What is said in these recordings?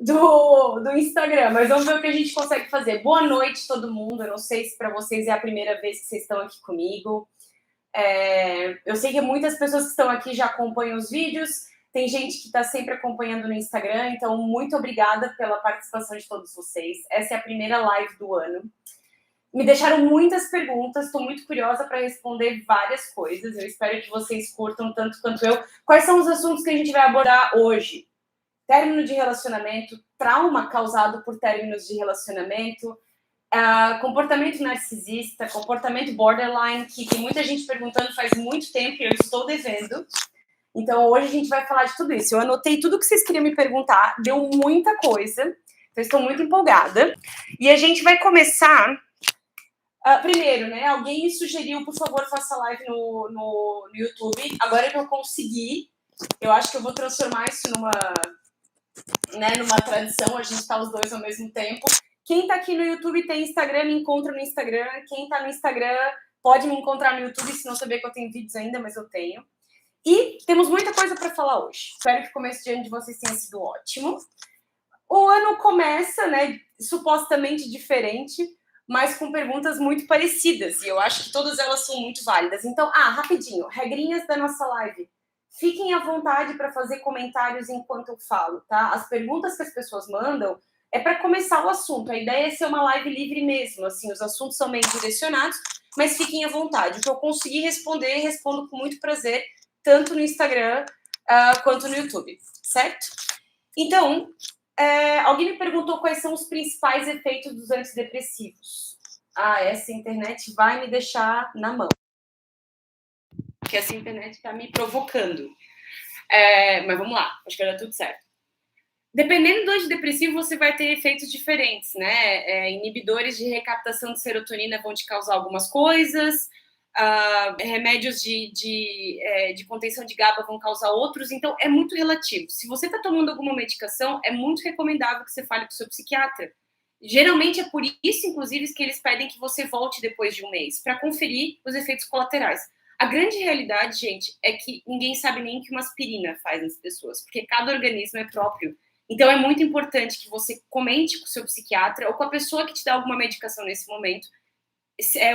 do Instagram, mas vamos ver o que a gente consegue fazer. Boa noite, todo mundo. Eu não sei se para vocês é a primeira vez que vocês estão aqui comigo. Eu sei que muitas pessoas que estão aqui já acompanham os vídeos, tem gente que está sempre acompanhando no Instagram, então muito obrigada pela participação de todos vocês. Essa é a primeira live do ano. Me deixaram muitas perguntas, estou muito curiosa para responder várias coisas. Eu espero que vocês curtam tanto quanto eu. Quais são os assuntos que a gente vai abordar hoje? Término de relacionamento, trauma causado por términos de relacionamento, comportamento narcisista, comportamento borderline, que tem muita gente perguntando faz muito tempo e eu estou devendo. Então, hoje a gente vai falar de tudo isso. Eu anotei tudo que vocês queriam me perguntar, deu muita coisa, então estou muito empolgada. E a gente vai começar... primeiro, né? Alguém me sugeriu, por favor, faça live no YouTube. Agora que eu consegui, eu acho que eu vou transformar isso numa tradição, a gente tá os dois ao mesmo tempo. Quem tá aqui no YouTube tem Instagram, me encontra no Instagram. Quem tá no Instagram pode me encontrar no YouTube, se não saber que eu tenho vídeos ainda, mas eu tenho. E temos muita coisa para falar hoje. Espero que o começo de ano de vocês tenha sido ótimo. O ano começa, né, supostamente diferente, mas com perguntas muito parecidas. E eu acho que todas elas são muito válidas. Então, rapidinho, regrinhas da nossa live. Fiquem à vontade para fazer comentários enquanto eu falo, tá? As perguntas que as pessoas mandam é para começar o assunto. A ideia é ser uma live livre mesmo, assim, os assuntos são meio direcionados, mas fiquem à vontade. O que eu conseguir responder, respondo com muito prazer, tanto no Instagram quanto no YouTube, certo? Então, alguém me perguntou quais são os principais efeitos dos antidepressivos. Essa internet vai me deixar na mão. Porque essa internet está me provocando. Mas vamos lá, acho que vai dar tudo certo. Dependendo do antidepressivo, você vai ter efeitos diferentes, né? Inibidores de recaptação de serotonina vão te causar algumas coisas, remédios de contenção de GABA vão causar outros, então é muito relativo. Se você está tomando alguma medicação, é muito recomendável que você fale com o seu psiquiatra. Geralmente é por isso, inclusive, que eles pedem que você volte depois de um mês, para conferir os efeitos colaterais. A grande realidade, gente, é que ninguém sabe nem o que uma aspirina faz nas pessoas, porque cada organismo é próprio. Então, é muito importante que você comente com o seu psiquiatra ou com a pessoa que te dá alguma medicação nesse momento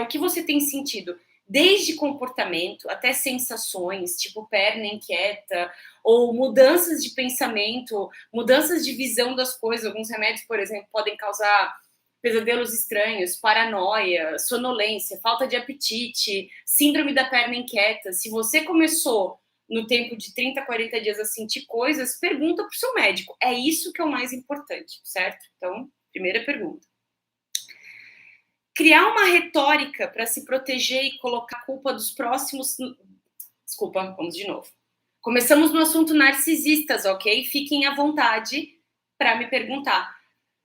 o que você tem sentido, desde comportamento até sensações, tipo perna inquieta, ou mudanças de pensamento, mudanças de visão das coisas. Alguns remédios, por exemplo, podem causar pesadelos estranhos, paranoia, sonolência, falta de apetite, síndrome da perna inquieta. Se você começou no tempo de 30, 40 dias a sentir coisas, pergunta para o seu médico. É isso que é o mais importante, certo? Então, primeira pergunta. Criar uma retórica para se proteger e colocar a culpa dos próximos... Desculpa, vamos de novo. Começamos no assunto narcisistas, ok? Fiquem à vontade para me perguntar.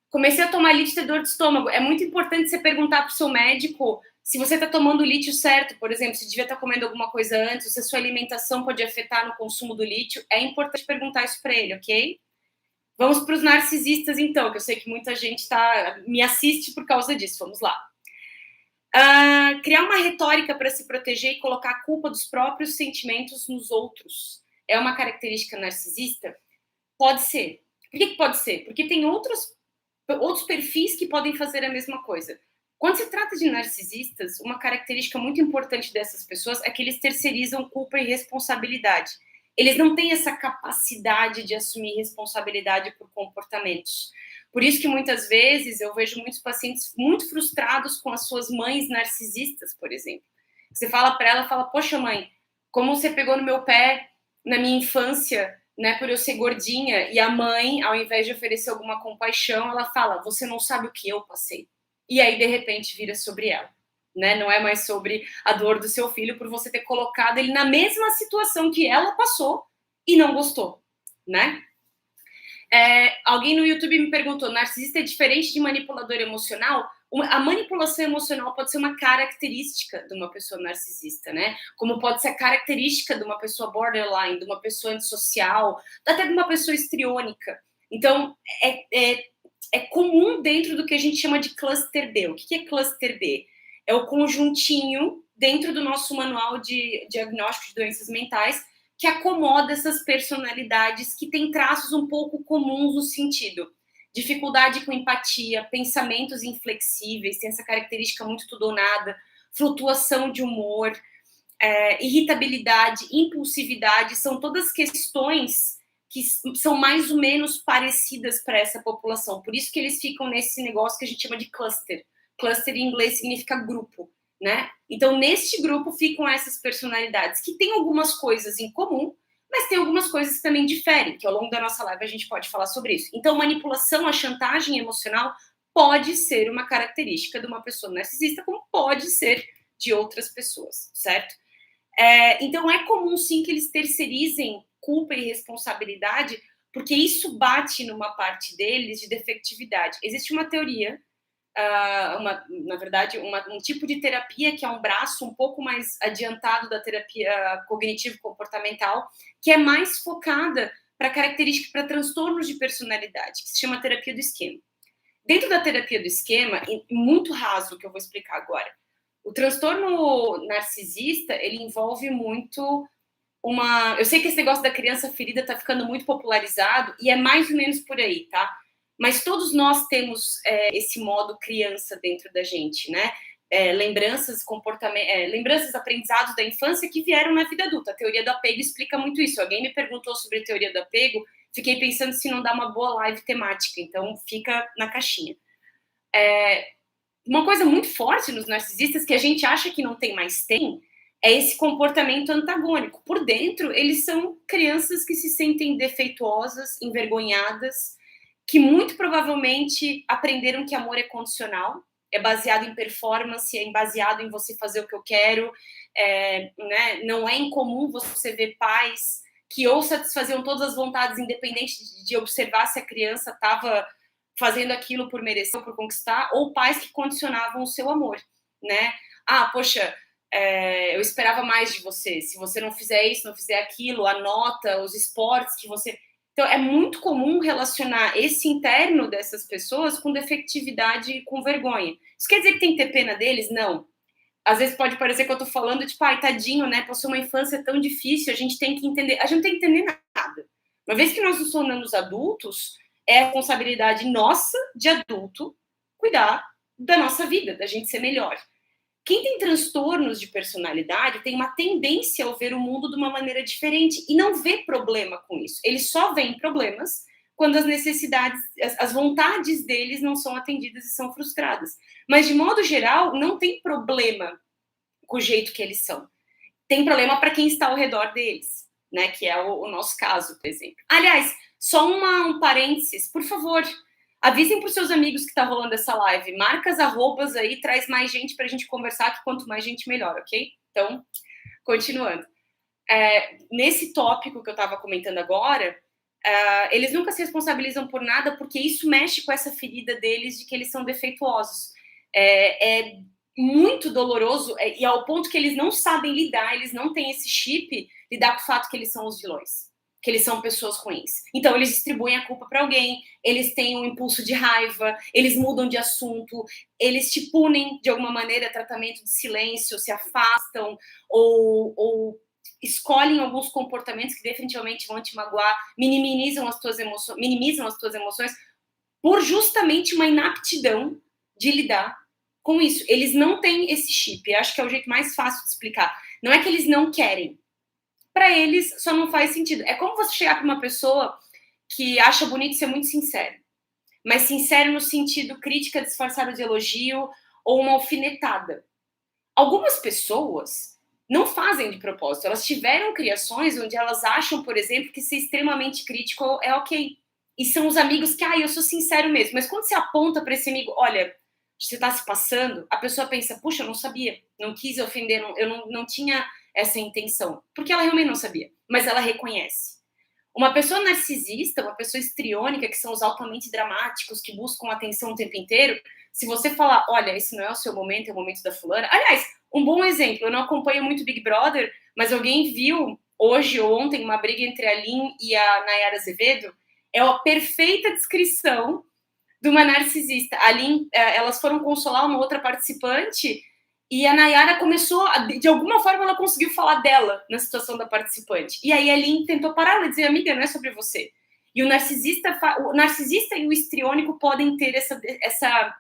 Comecei a tomar lítio e dor de estômago. É muito importante você perguntar para o seu médico se você está tomando o lítio certo, por exemplo, se devia estar comendo alguma coisa antes, se a sua alimentação pode afetar no consumo do lítio. É importante perguntar isso para ele, ok? Vamos para os narcisistas, então, que eu sei que muita gente me assiste por causa disso. Vamos lá. Criar uma retórica para se proteger e colocar a culpa dos próprios sentimentos nos outros é uma característica narcisista? Pode ser. Por que pode ser? Porque tem outros perfis que podem fazer a mesma coisa. Quando se trata de narcisistas, uma característica muito importante dessas pessoas é que eles terceirizam culpa e responsabilidade. Eles não têm essa capacidade de assumir responsabilidade por comportamentos. Por isso que muitas vezes eu vejo muitos pacientes muito frustrados com as suas mães narcisistas, por exemplo. Você fala para ela, fala, poxa mãe, como você pegou no meu pé na minha infância, né, por eu ser gordinha, e a mãe, ao invés de oferecer alguma compaixão, ela fala, você não sabe o que eu passei. E aí, de repente, vira sobre ela. Né? Não é mais sobre a dor do seu filho por você ter colocado ele na mesma situação que ela passou e não gostou, né? Alguém no YouTube me perguntou, narcisista é diferente de manipulador emocional? A manipulação emocional pode ser uma característica de uma pessoa narcisista, né? Como pode ser a característica de uma pessoa borderline, de uma pessoa antissocial, até de uma pessoa histriônica. Então, é comum dentro do que a gente chama de cluster B. O que é cluster B? É o conjuntinho dentro do nosso manual de diagnóstico de doenças mentais que acomoda essas personalidades que têm traços um pouco comuns no sentido. dificuldade com empatia, pensamentos inflexíveis, tem essa característica muito tudo ou nada, flutuação de humor, irritabilidade, impulsividade, são todas questões que são mais ou menos parecidas para essa população. Por isso que eles ficam nesse negócio que a gente chama de cluster. Cluster em inglês significa grupo, né? Então, neste grupo ficam essas personalidades que têm algumas coisas em comum, mas tem algumas coisas que também diferem, que ao longo da nossa live a gente pode falar sobre isso. Então, manipulação, a chantagem emocional pode ser uma característica de uma pessoa narcisista, como pode ser de outras pessoas, certo? Então, é comum, sim, que eles terceirizem culpa e responsabilidade, porque isso bate numa parte deles de defectividade. Existe uma teoria, na verdade, um tipo de terapia que é um braço um pouco mais adiantado da terapia cognitivo-comportamental, que é mais focada para características, para transtornos de personalidade, que se chama terapia do esquema. Dentro da terapia do esquema, muito raso o que eu vou explicar agora, o transtorno narcisista, ele envolve muito eu sei que esse negócio da criança ferida está ficando muito popularizado, e é mais ou menos por aí, tá? Mas todos nós temos esse modo criança dentro da gente, né? Lembranças, lembranças, aprendizados da infância que vieram na vida adulta. A teoria do apego explica muito isso. Alguém me perguntou sobre a teoria do apego, fiquei pensando se não dá uma boa live temática, então fica na caixinha. Uma coisa muito forte nos narcisistas que a gente acha que não tem, mas tem, é esse comportamento antagônico. Por dentro, eles são crianças que se sentem defeituosas, envergonhadas, que muito provavelmente aprenderam que amor é condicional, é baseado em performance, é baseado em você fazer o que eu quero, né? Não é incomum você ver pais que ou satisfaziam todas as vontades, independente de observar se a criança estava fazendo aquilo por merecer ou por conquistar, ou pais que condicionavam o seu amor, né? Poxa, eu esperava mais de você. Se você não fizer isso, não fizer aquilo, a nota, os esportes que você... Então, é muito comum relacionar esse interno dessas pessoas com defectividade e com vergonha. Isso quer dizer que tem que ter pena deles? Não. Às vezes pode parecer que eu tô falando, tipo, tadinho, né? Passou uma infância tão difícil, a gente tem que entender. A gente não tem que entender nada. Uma vez que nós nos tornamos adultos, é a responsabilidade nossa, de adulto, cuidar da nossa vida, da gente ser melhor. Quem tem transtornos de personalidade tem uma tendência a ver o mundo de uma maneira diferente e não vê problema com isso. Eles só veem problemas quando as necessidades, as vontades deles não são atendidas e são frustradas. Mas, de modo geral, não tem problema com o jeito que eles são. Tem problema para quem está ao redor deles, né? Que é o nosso caso, por exemplo. Aliás, só um parênteses, por favor, avisem para os seus amigos que está rolando essa live. Marca as arrobas aí, traz mais gente para a gente conversar, que quanto mais gente, melhor, ok? Então, continuando. Nesse tópico que eu estava comentando agora, eles nunca se responsabilizam por nada, porque isso mexe com essa ferida deles de que eles são defeituosos. É muito doloroso, e ao ponto que eles não sabem lidar, eles não têm esse chip, lidar com o fato que eles são os vilões, que eles são pessoas ruins. Então, eles distribuem a culpa para alguém, eles têm um impulso de raiva, eles mudam de assunto, eles te punem de alguma maneira, tratamento de silêncio, se afastam, ou escolhem alguns comportamentos que definitivamente vão te magoar, minimizam as tuas emoções por justamente uma inaptidão de lidar com isso. Eles não têm esse chip. Eu acho que é o jeito mais fácil de explicar. Não é que eles não querem. Para eles, só não faz sentido. É como você chegar para uma pessoa que acha bonito ser muito sincero. Mas sincero no sentido crítica disfarçada de elogio ou uma alfinetada. Algumas pessoas não fazem de propósito. Elas tiveram criações onde elas acham, por exemplo, que ser extremamente crítico é ok. E são os amigos que, eu sou sincero mesmo. Mas quando você aponta para esse amigo, olha, você está se passando, a pessoa pensa, puxa, eu não sabia, não quis ofender, eu não tinha essa intenção. Porque ela realmente não sabia, mas ela reconhece. Uma pessoa narcisista, uma pessoa histriônica, que são os altamente dramáticos, que buscam atenção o tempo inteiro, se você falar, olha, esse não é o seu momento, é o momento da fulana. Aliás, um bom exemplo, eu não acompanho muito Big Brother, mas alguém viu hoje ou ontem uma briga entre a Lin e a Nayara Azevedo? É a perfeita descrição de uma narcisista. A Lin, elas foram consolar uma outra participante e a Nayara começou, de alguma forma ela conseguiu falar dela na situação da participante. E aí a Lin tentou parar, ela dizia, amiga, não é sobre você. E o narcisista e o histriônico podem ter essa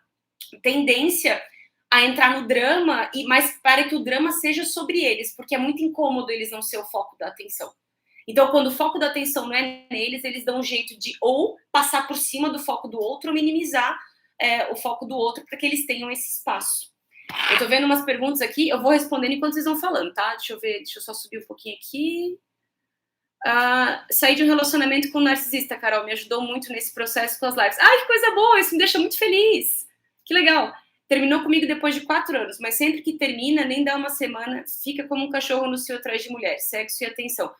tendência a entrar no drama, mas para que o drama seja sobre eles, porque é muito incômodo eles não ser o foco da atenção. Então, quando o foco da atenção não é neles, eles dão um jeito de ou passar por cima do foco do outro ou minimizar o foco do outro para que eles tenham esse espaço. Eu tô vendo umas perguntas aqui, eu vou respondendo enquanto vocês vão falando, tá? Deixa eu só subir um pouquinho aqui. Sair de um relacionamento com um narcisista, Carol, me ajudou muito nesse processo com as lives. Ai, que coisa boa, isso me deixa muito feliz. Que legal. Terminou comigo depois de 4 anos, mas sempre que termina, nem dá uma semana, fica como um cachorro no cio atrás de mulher, sexo e atenção.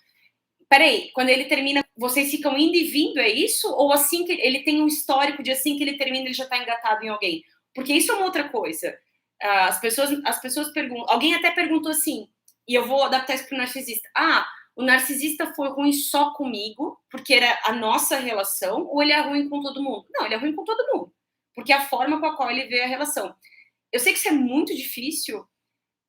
Peraí, quando ele termina, vocês ficam indo e vindo, é isso? Ou assim que ele tem um histórico de assim que ele termina, ele já tá engatado em alguém? Porque isso é uma outra coisa. As pessoas perguntam, alguém até perguntou assim, e eu vou adaptar isso pro narcisista. O narcisista foi ruim só comigo, porque era a nossa relação, ou ele é ruim com todo mundo? Não, ele é ruim com todo mundo, porque é a forma com a qual ele vê a relação. Eu sei que isso é muito difícil,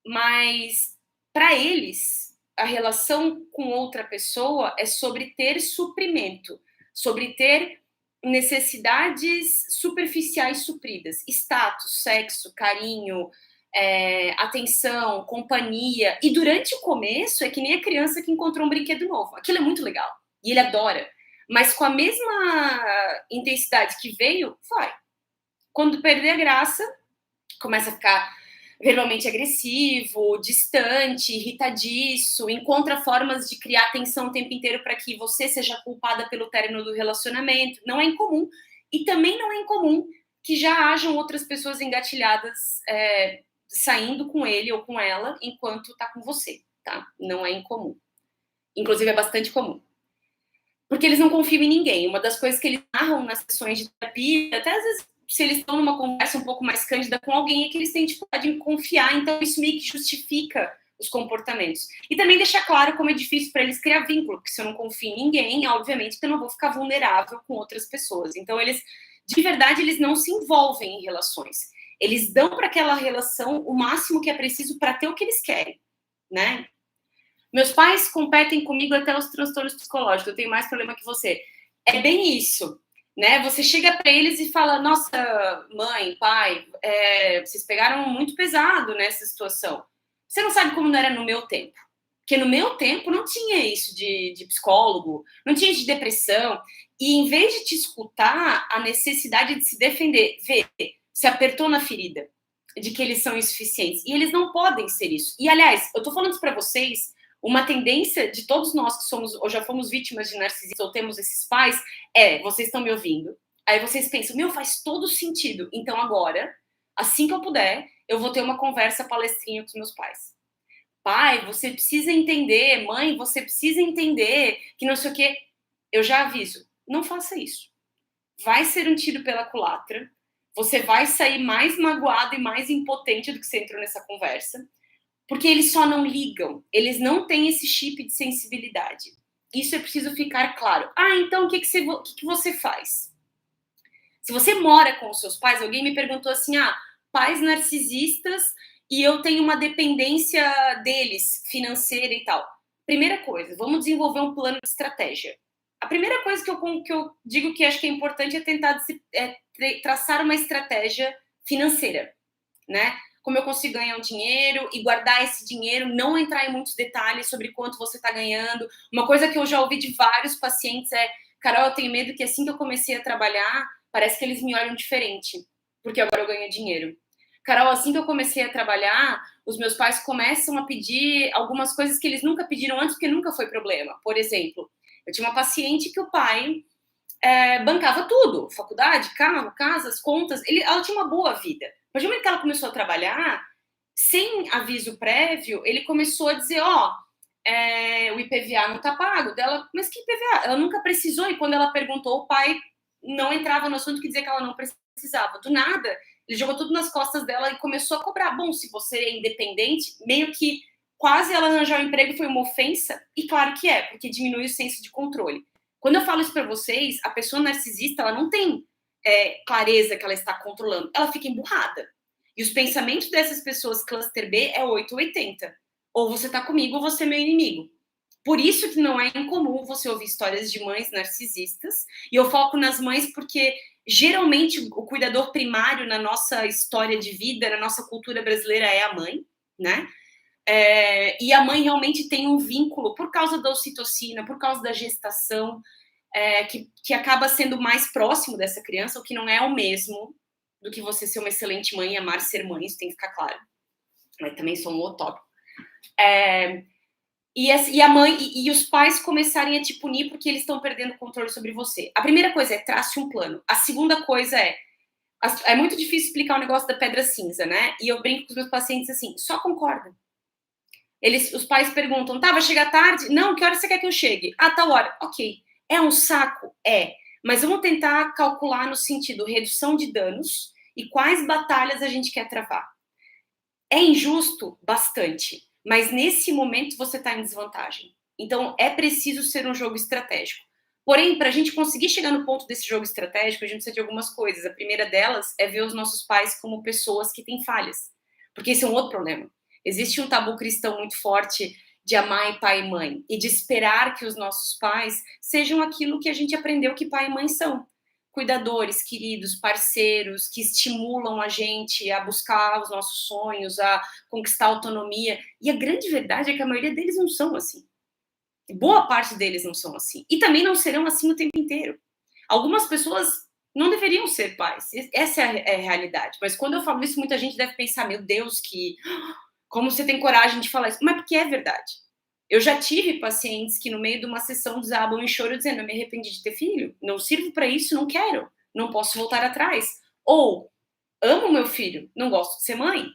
mas para eles, a relação com outra pessoa é sobre ter suprimento, sobre ter necessidades superficiais supridas, status, sexo, carinho, atenção, companhia. E durante o começo é que nem a criança que encontrou um brinquedo novo. Aquilo é muito legal e ele adora. Mas com a mesma intensidade que veio, vai. Quando perder a graça, começa a ficar verbalmente agressivo, distante, irritadiço, encontra formas de criar tensão o tempo inteiro para que você seja culpada pelo término do relacionamento. Não é incomum. E também não é incomum que já hajam outras pessoas engatilhadas saindo com ele ou com ela enquanto tá com você, tá? Não é incomum. Inclusive é bastante comum. Porque eles não confiam em ninguém. Uma das coisas que eles narram nas sessões de terapia, até às vezes se eles estão numa conversa um pouco mais cândida com alguém, é que eles têm dificuldade em confiar, então isso meio que justifica os comportamentos. E também deixar claro como é difícil para eles criar vínculo, porque se eu não confio em ninguém, obviamente que eu não vou ficar vulnerável com outras pessoas. Então eles, de verdade, eles não se envolvem em relações. Eles dão para aquela relação o máximo que é preciso para ter o que eles querem, né? Meus pais competem comigo até os transtornos psicológicos, eu tenho mais problema que você. É bem isso. Né? Você chega para eles e fala, nossa, mãe, pai, vocês pegaram muito pesado nessa situação. Você não sabe como não era no meu tempo. Porque no meu tempo não tinha isso de psicólogo, não tinha de depressão. E em vez de te escutar, a necessidade de se defender, se apertou na ferida de que eles são insuficientes. E eles não podem ser isso. E, aliás, eu tô falando isso para vocês, uma tendência de todos nós que somos ou já fomos vítimas de narcisismo ou temos esses pais vocês estão me ouvindo, aí vocês pensam, faz todo sentido, então agora, assim que eu puder, eu vou ter uma conversa palestrinha com os meus pais. Pai, você precisa entender, mãe, você precisa entender que não sei o quê. Eu já aviso, não faça isso. Vai ser um tiro pela culatra, você vai sair mais magoado e mais impotente do que você entrou nessa conversa, porque eles só não ligam, eles não têm esse chip de sensibilidade. Isso é preciso ficar claro. Então o que você faz? Se você mora com os seus pais, alguém me perguntou assim, pais narcisistas e eu tenho uma dependência deles, financeira e tal. Primeira coisa, vamos desenvolver um plano de estratégia. A primeira coisa que eu digo que acho que é importante é tentar traçar uma estratégia financeira, né? Como eu consigo ganhar um dinheiro e guardar esse dinheiro, não entrar em muitos detalhes sobre quanto você está ganhando. Uma coisa que eu já ouvi de vários pacientes é, Carol, eu tenho medo que assim que eu comecei a trabalhar, parece que eles me olham diferente, porque agora eu ganho dinheiro. Carol, assim que eu comecei a trabalhar, os meus pais começam a pedir algumas coisas que eles nunca pediram antes, porque nunca foi problema. Por exemplo, eu tinha uma paciente que o pai bancava tudo, faculdade, carro, casas, contas, ela tinha uma boa vida. Mas no momento que ela começou a trabalhar, sem aviso prévio, ele começou a dizer, o IPVA não tá pago. Dela, mas que IPVA? Ela nunca precisou, e quando ela perguntou, o pai não entrava no assunto que dizia que ela não precisava. Do nada, ele jogou tudo nas costas dela e começou a cobrar. Bom, se você é independente, meio que quase ela arranjar um emprego foi uma ofensa, e claro que é, porque diminui o senso de controle. Quando eu falo isso para vocês, a pessoa narcisista, ela não tem clareza que ela está controlando, ela fica emburrada. E os pensamentos dessas pessoas cluster B é 8 ou 80. Ou você tá comigo ou você é meu inimigo. Por isso que não é incomum você ouvir histórias de mães narcisistas, e eu foco nas mães porque geralmente o cuidador primário na nossa história de vida, na nossa cultura brasileira é a mãe, né? E a mãe realmente tem um vínculo por causa da ocitocina, por causa da gestação, que acaba sendo mais próximo dessa criança, o que não é o mesmo do que você ser uma excelente mãe e amar ser mãe, isso tem que ficar claro. Mas também sou um utópico. E a mãe e os pais começarem a te punir porque eles estão perdendo o controle sobre você. A primeira coisa é trace um plano. A segunda coisa é muito difícil explicar o negócio da pedra cinza, né? E eu brinco com os meus pacientes assim, só concorda. Os pais perguntam, tá, vai chegar tarde? Não, que hora você quer que eu chegue? Ah, tal hora. Ok. É um saco? É. Mas vamos tentar calcular no sentido redução de danos e quais batalhas a gente quer travar. É injusto? Bastante. Mas nesse momento você está em desvantagem. Então é preciso ser um jogo estratégico. Porém, para a gente conseguir chegar no ponto desse jogo estratégico, a gente precisa de algumas coisas. A primeira delas é ver os nossos pais como pessoas que têm falhas. Porque esse é um outro problema. Existe um tabu cristão muito forte de amar pai e mãe e de esperar que os nossos pais sejam aquilo que a gente aprendeu que pai e mãe são. Cuidadores, queridos, parceiros, que estimulam a gente a buscar os nossos sonhos, a conquistar a autonomia. E a grande verdade é que a maioria deles não são assim. Boa parte deles não são assim. E também não serão assim o tempo inteiro. Algumas pessoas não deveriam ser pais. Essa é a realidade. Mas quando eu falo isso, muita gente deve pensar, meu Deus, como você tem coragem de falar isso? Mas porque é verdade. Eu já tive pacientes que no meio de uma sessão desabam em choro dizendo, eu me arrependi de ter filho, não sirvo para isso, não quero, não posso voltar atrás. Ou, amo meu filho, não gosto de ser mãe.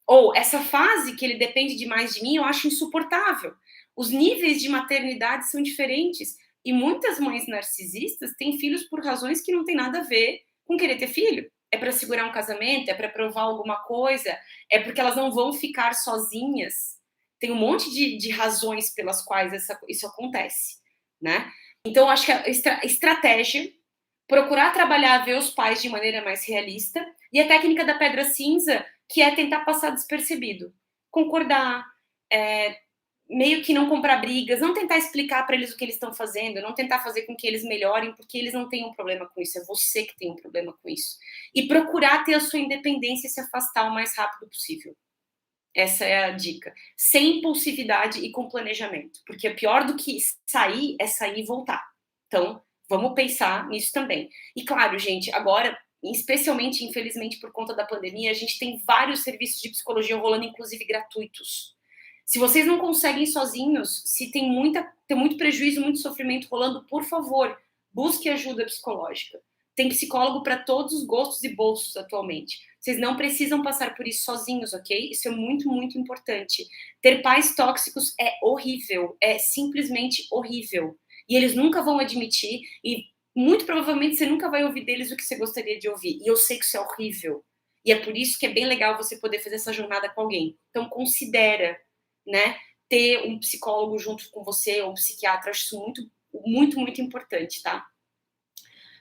Ou, essa fase que ele depende demais de mim, eu acho insuportável. Os níveis de maternidade são diferentes. E muitas mães narcisistas têm filhos por razões que não tem nada a ver com querer ter filho. É para segurar um casamento, é para provar alguma coisa, é porque elas não vão ficar sozinhas. Tem um monte de razões pelas quais isso acontece, né? Então, acho que a estratégia, procurar trabalhar, ver os pais de maneira mais realista, e a técnica da pedra cinza, que é tentar passar despercebido. Concordar, meio que não comprar brigas, não tentar explicar para eles o que eles estão fazendo, não tentar fazer com que eles melhorem, porque eles não têm um problema com isso, é você que tem um problema com isso. E procurar ter a sua independência e se afastar o mais rápido possível. Essa é a dica. Sem impulsividade e com planejamento. Porque pior do que sair é sair e voltar. Então, vamos pensar nisso também. E claro, gente, agora, especialmente, infelizmente, por conta da pandemia, a gente tem vários serviços de psicologia rolando, inclusive gratuitos. Se vocês não conseguem sozinhos, se tem muito prejuízo, muito sofrimento rolando, por favor, busque ajuda psicológica. Tem psicólogo para todos os gostos e bolsos atualmente. Vocês não precisam passar por isso sozinhos, ok? Isso é muito, muito importante. Ter pais tóxicos é horrível, é simplesmente horrível. E eles nunca vão admitir, e muito provavelmente você nunca vai ouvir deles o que você gostaria de ouvir. E eu sei que isso é horrível. E é por isso que é bem legal você poder fazer essa jornada com alguém. Então considera, né, ter um psicólogo junto com você, ou um psiquiatra. Acho isso muito, muito, muito importante, tá?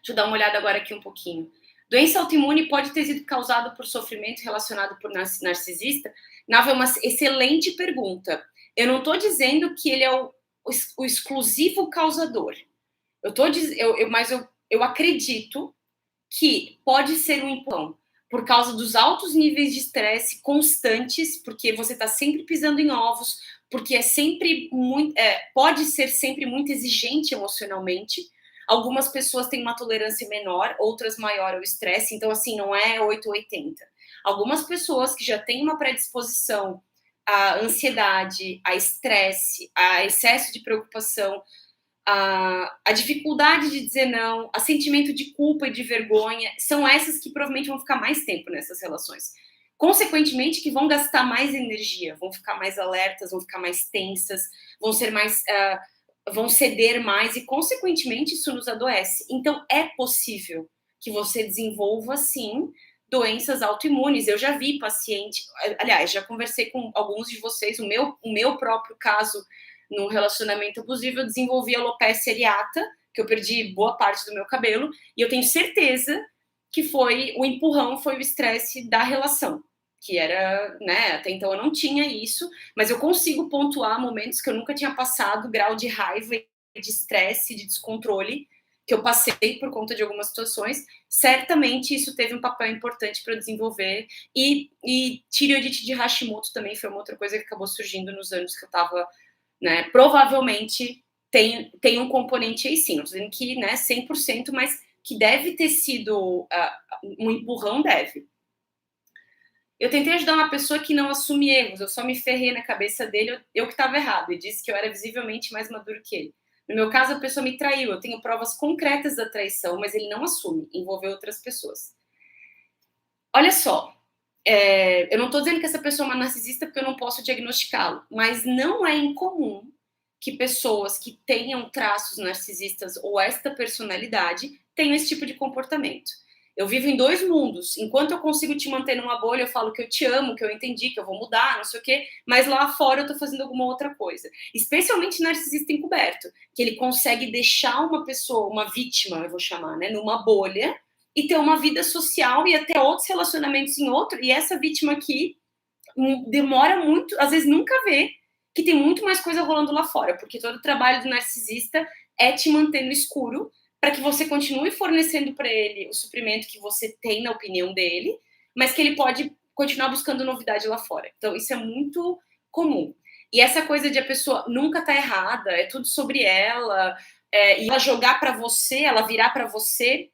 Deixa eu dar uma olhada agora aqui um pouquinho. Doença autoimune pode ter sido causada por sofrimento relacionado por narcisista? Nava, é uma excelente pergunta. Eu não estou dizendo que ele é o exclusivo causador. Mas eu acredito que pode ser um empurrão por causa dos altos níveis de estresse constantes, porque você está sempre pisando em ovos, porque pode ser sempre muito exigente emocionalmente. Algumas pessoas têm uma tolerância menor, outras maior ao estresse, então assim, não é 8 ou 80. Algumas pessoas que já têm uma predisposição à ansiedade, a estresse, a excesso de preocupação, a dificuldade de dizer não, a sentimento de culpa e de vergonha, são essas que provavelmente vão ficar mais tempo nessas relações. Consequentemente, que vão gastar mais energia, vão ficar mais alertas, vão ficar mais tensas, vão ceder mais e, consequentemente, isso nos adoece. Então, é possível que você desenvolva, sim, doenças autoimunes. Eu já vi paciente, aliás, já conversei com alguns de vocês, o meu próprio caso num relacionamento abusivo, eu desenvolvi alopecia areata, que eu perdi boa parte do meu cabelo, e eu tenho certeza que o empurrão foi o estresse da relação. que era, né, até então eu não tinha isso, mas eu consigo pontuar momentos que eu nunca tinha passado, grau de raiva, de estresse, de descontrole, que eu passei por conta de algumas situações. Certamente isso teve um papel importante para desenvolver, e tireoidite de Hashimoto também foi uma outra coisa que acabou surgindo nos anos que eu estava, né, provavelmente tem um componente aí sim, não tô dizendo que, né, 100%, mas que deve ter sido um empurrão, deve. Eu tentei ajudar uma pessoa que não assume erros, eu só me ferrei na cabeça dele, eu que estava errado, e disse que eu era visivelmente mais maduro que ele. No meu caso, a pessoa me traiu, eu tenho provas concretas da traição, mas ele não assume, envolveu outras pessoas. Olha só, eu não estou dizendo que essa pessoa é uma narcisista porque eu não posso diagnosticá-lo, mas não é incomum que pessoas que tenham traços narcisistas ou esta personalidade tenham esse tipo de comportamento. Eu vivo em dois mundos. Enquanto eu consigo te manter numa bolha, eu falo que eu te amo, que eu entendi, que eu vou mudar, não sei o quê, mas lá fora eu tô fazendo alguma outra coisa. Especialmente narcisista encoberto, que ele consegue deixar uma pessoa, uma vítima, eu vou chamar, né, numa bolha, e ter uma vida social e até outros relacionamentos em outro, e essa vítima aqui demora muito, às vezes nunca vê que tem muito mais coisa rolando lá fora, porque todo o trabalho do narcisista é te manter no escuro, para que você continue fornecendo para ele o suprimento que você tem na opinião dele, mas que ele pode continuar buscando novidade lá fora. Então, isso é muito comum. E essa coisa de a pessoa nunca tá errada, é tudo sobre ela, e ela jogar para você, ela virar para você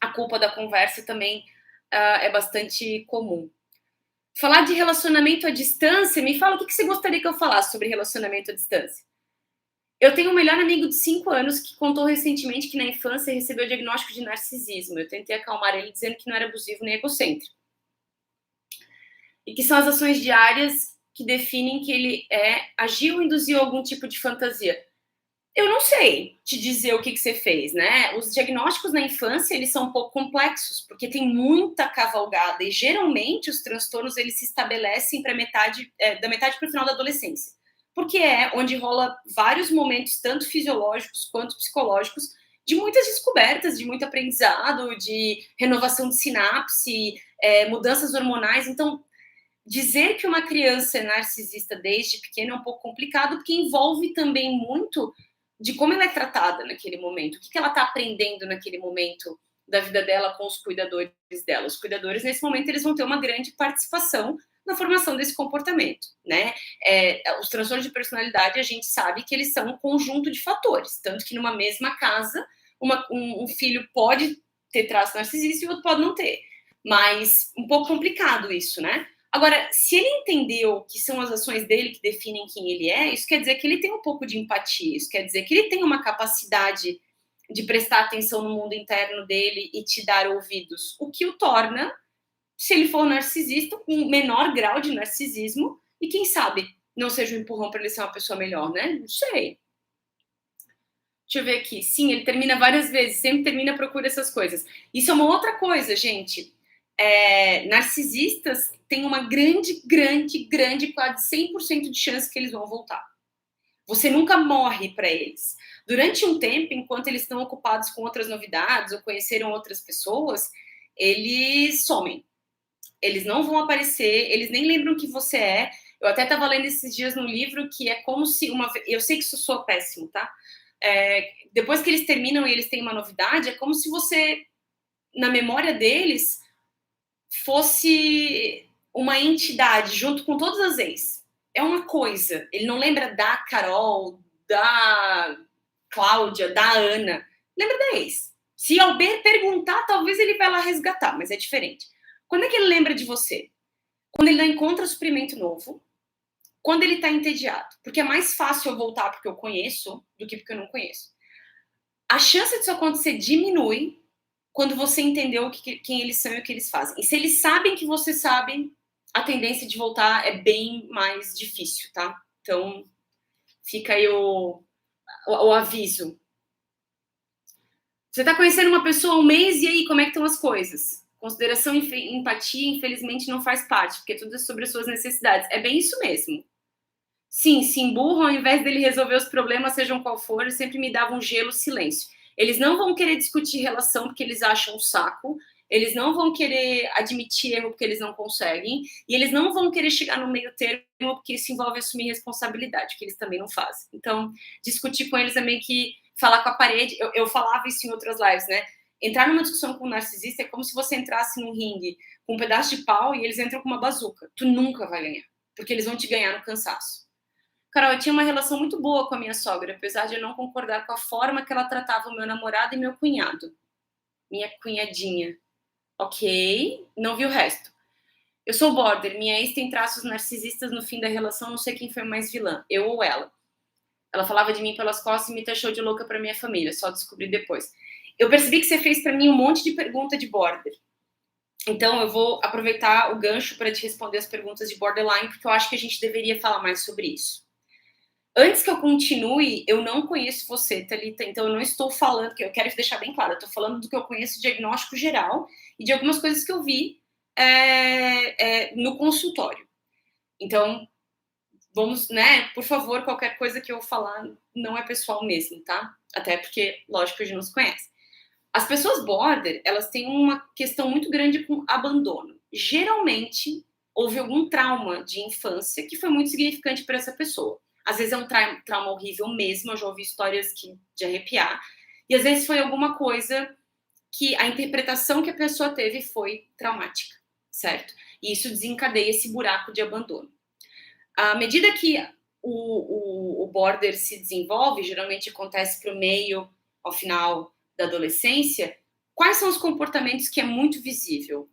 a culpa da conversa também é bastante comum. Falar de relacionamento à distância, me fala o que você gostaria que eu falasse sobre relacionamento à distância. Eu tenho um melhor amigo de 5 anos que contou recentemente que na infância recebeu diagnóstico de narcisismo. Eu tentei acalmar ele dizendo que não era abusivo nem egocêntrico. E que são as ações diárias que definem que ele agiu ou induziu algum tipo de fantasia. Eu não sei te dizer o que você fez, né? Os diagnósticos na infância, eles são um pouco complexos, porque tem muita cavalgada e geralmente os transtornos eles se estabelecem para da metade para o final da adolescência. Porque é onde rola vários momentos, tanto fisiológicos quanto psicológicos, de muitas descobertas, de muito aprendizado, de renovação de sinapse, mudanças hormonais. Então, dizer que uma criança é narcisista desde pequena é um pouco complicado, porque envolve também muito de como ela é tratada naquele momento, o que ela está aprendendo naquele momento da vida dela com os cuidadores dela. Os cuidadores, nesse momento, eles vão ter uma grande participação na formação desse comportamento, né? Os transtornos de personalidade, a gente sabe que eles são um conjunto de fatores, tanto que numa mesma casa, um filho pode ter traço narcisista e o outro pode não ter. Mas um pouco complicado isso, né? Agora, se ele entendeu que são as ações dele que definem quem ele é, isso quer dizer que ele tem um pouco de empatia, isso quer dizer que ele tem uma capacidade de prestar atenção no mundo interno dele e te dar ouvidos, o que o torna, se ele for narcisista, um menor grau de narcisismo, e quem sabe não seja um empurrão para ele ser uma pessoa melhor, né? Não sei. Deixa eu ver aqui. Sim, ele termina várias vezes, sempre termina à procura dessas coisas. Isso é uma outra coisa, gente. Narcisistas têm uma grande, quase 100% de chance que eles vão voltar. Você nunca morre para eles. Durante um tempo, enquanto eles estão ocupados com outras novidades ou conheceram outras pessoas, eles somem. Eles não vão aparecer, eles nem lembram que você é. Eu até estava lendo esses dias no livro que é como se eu sei que isso soa péssimo, tá? Depois que eles terminam e eles têm uma novidade, é como se você, na memória deles, fosse uma entidade junto com todas as ex. É uma coisa. Ele não lembra da Carol, da Cláudia, da Ana. Lembra da ex. Se Albert perguntar, talvez ele vai lá resgatar, mas é diferente. Quando é que ele lembra de você? Quando ele não encontra suprimento novo, quando ele tá entediado. Porque é mais fácil eu voltar porque eu conheço do que porque eu não conheço. A chance disso acontecer diminui quando você entendeu quem eles são e o que eles fazem. E se eles sabem que você sabe, a tendência de voltar é bem mais difícil, tá? Então, fica aí o aviso. Você tá conhecendo uma pessoa há um mês, e aí, como é que estão as coisas? Consideração e empatia, infelizmente, não faz parte, porque tudo é sobre as suas necessidades. É bem isso mesmo. Sim, se emburram, ao invés dele resolver os problemas, sejam qual for, eles sempre me davam gelo, silêncio. Eles não vão querer discutir relação porque eles acham um saco, eles não vão querer admitir erro porque eles não conseguem, e eles não vão querer chegar no meio termo porque isso envolve assumir responsabilidade, que eles também não fazem. Então, discutir com eles é meio que falar com a parede. Eu falava isso em outras lives, né? Entrar numa discussão com um narcisista é como se você entrasse num ringue com um pedaço de pau e eles entram com uma bazuca. Tu nunca vai ganhar, porque eles vão te ganhar no cansaço. Carol, eu tinha uma relação muito boa com a minha sogra, apesar de eu não concordar com a forma que ela tratava o meu namorado e meu cunhado. Minha cunhadinha. Ok, não vi o resto. Eu sou border, minha ex tem traços narcisistas no fim da relação, não sei quem foi mais vilã, eu ou ela. Ela falava de mim pelas costas e me taxou de louca pra minha família, só descobri depois. Eu percebi que você fez pra mim um monte de pergunta de border. Então eu vou aproveitar o gancho para te responder as perguntas de borderline, porque eu acho que a gente deveria falar mais sobre isso. Antes que eu continue, eu não conheço você, Thalita, então eu não estou falando, que eu quero deixar bem claro, eu estou falando do que eu conheço, diagnóstico geral, e de algumas coisas que eu vi no consultório. Então, vamos, né, por favor, qualquer coisa que eu falar não é pessoal mesmo, tá? Até porque, lógico, a gente não se conhece. As pessoas border, elas têm uma questão muito grande com abandono. Geralmente, houve algum trauma de infância que foi muito significante para essa pessoa. Às vezes é um trauma horrível mesmo, eu já ouvi histórias de arrepiar. E às vezes foi alguma coisa que a interpretação que a pessoa teve foi traumática, certo? E isso desencadeia esse buraco de abandono. À medida que o border se desenvolve, geralmente acontece para o meio, ao final da adolescência, quais são os comportamentos que é muito visível?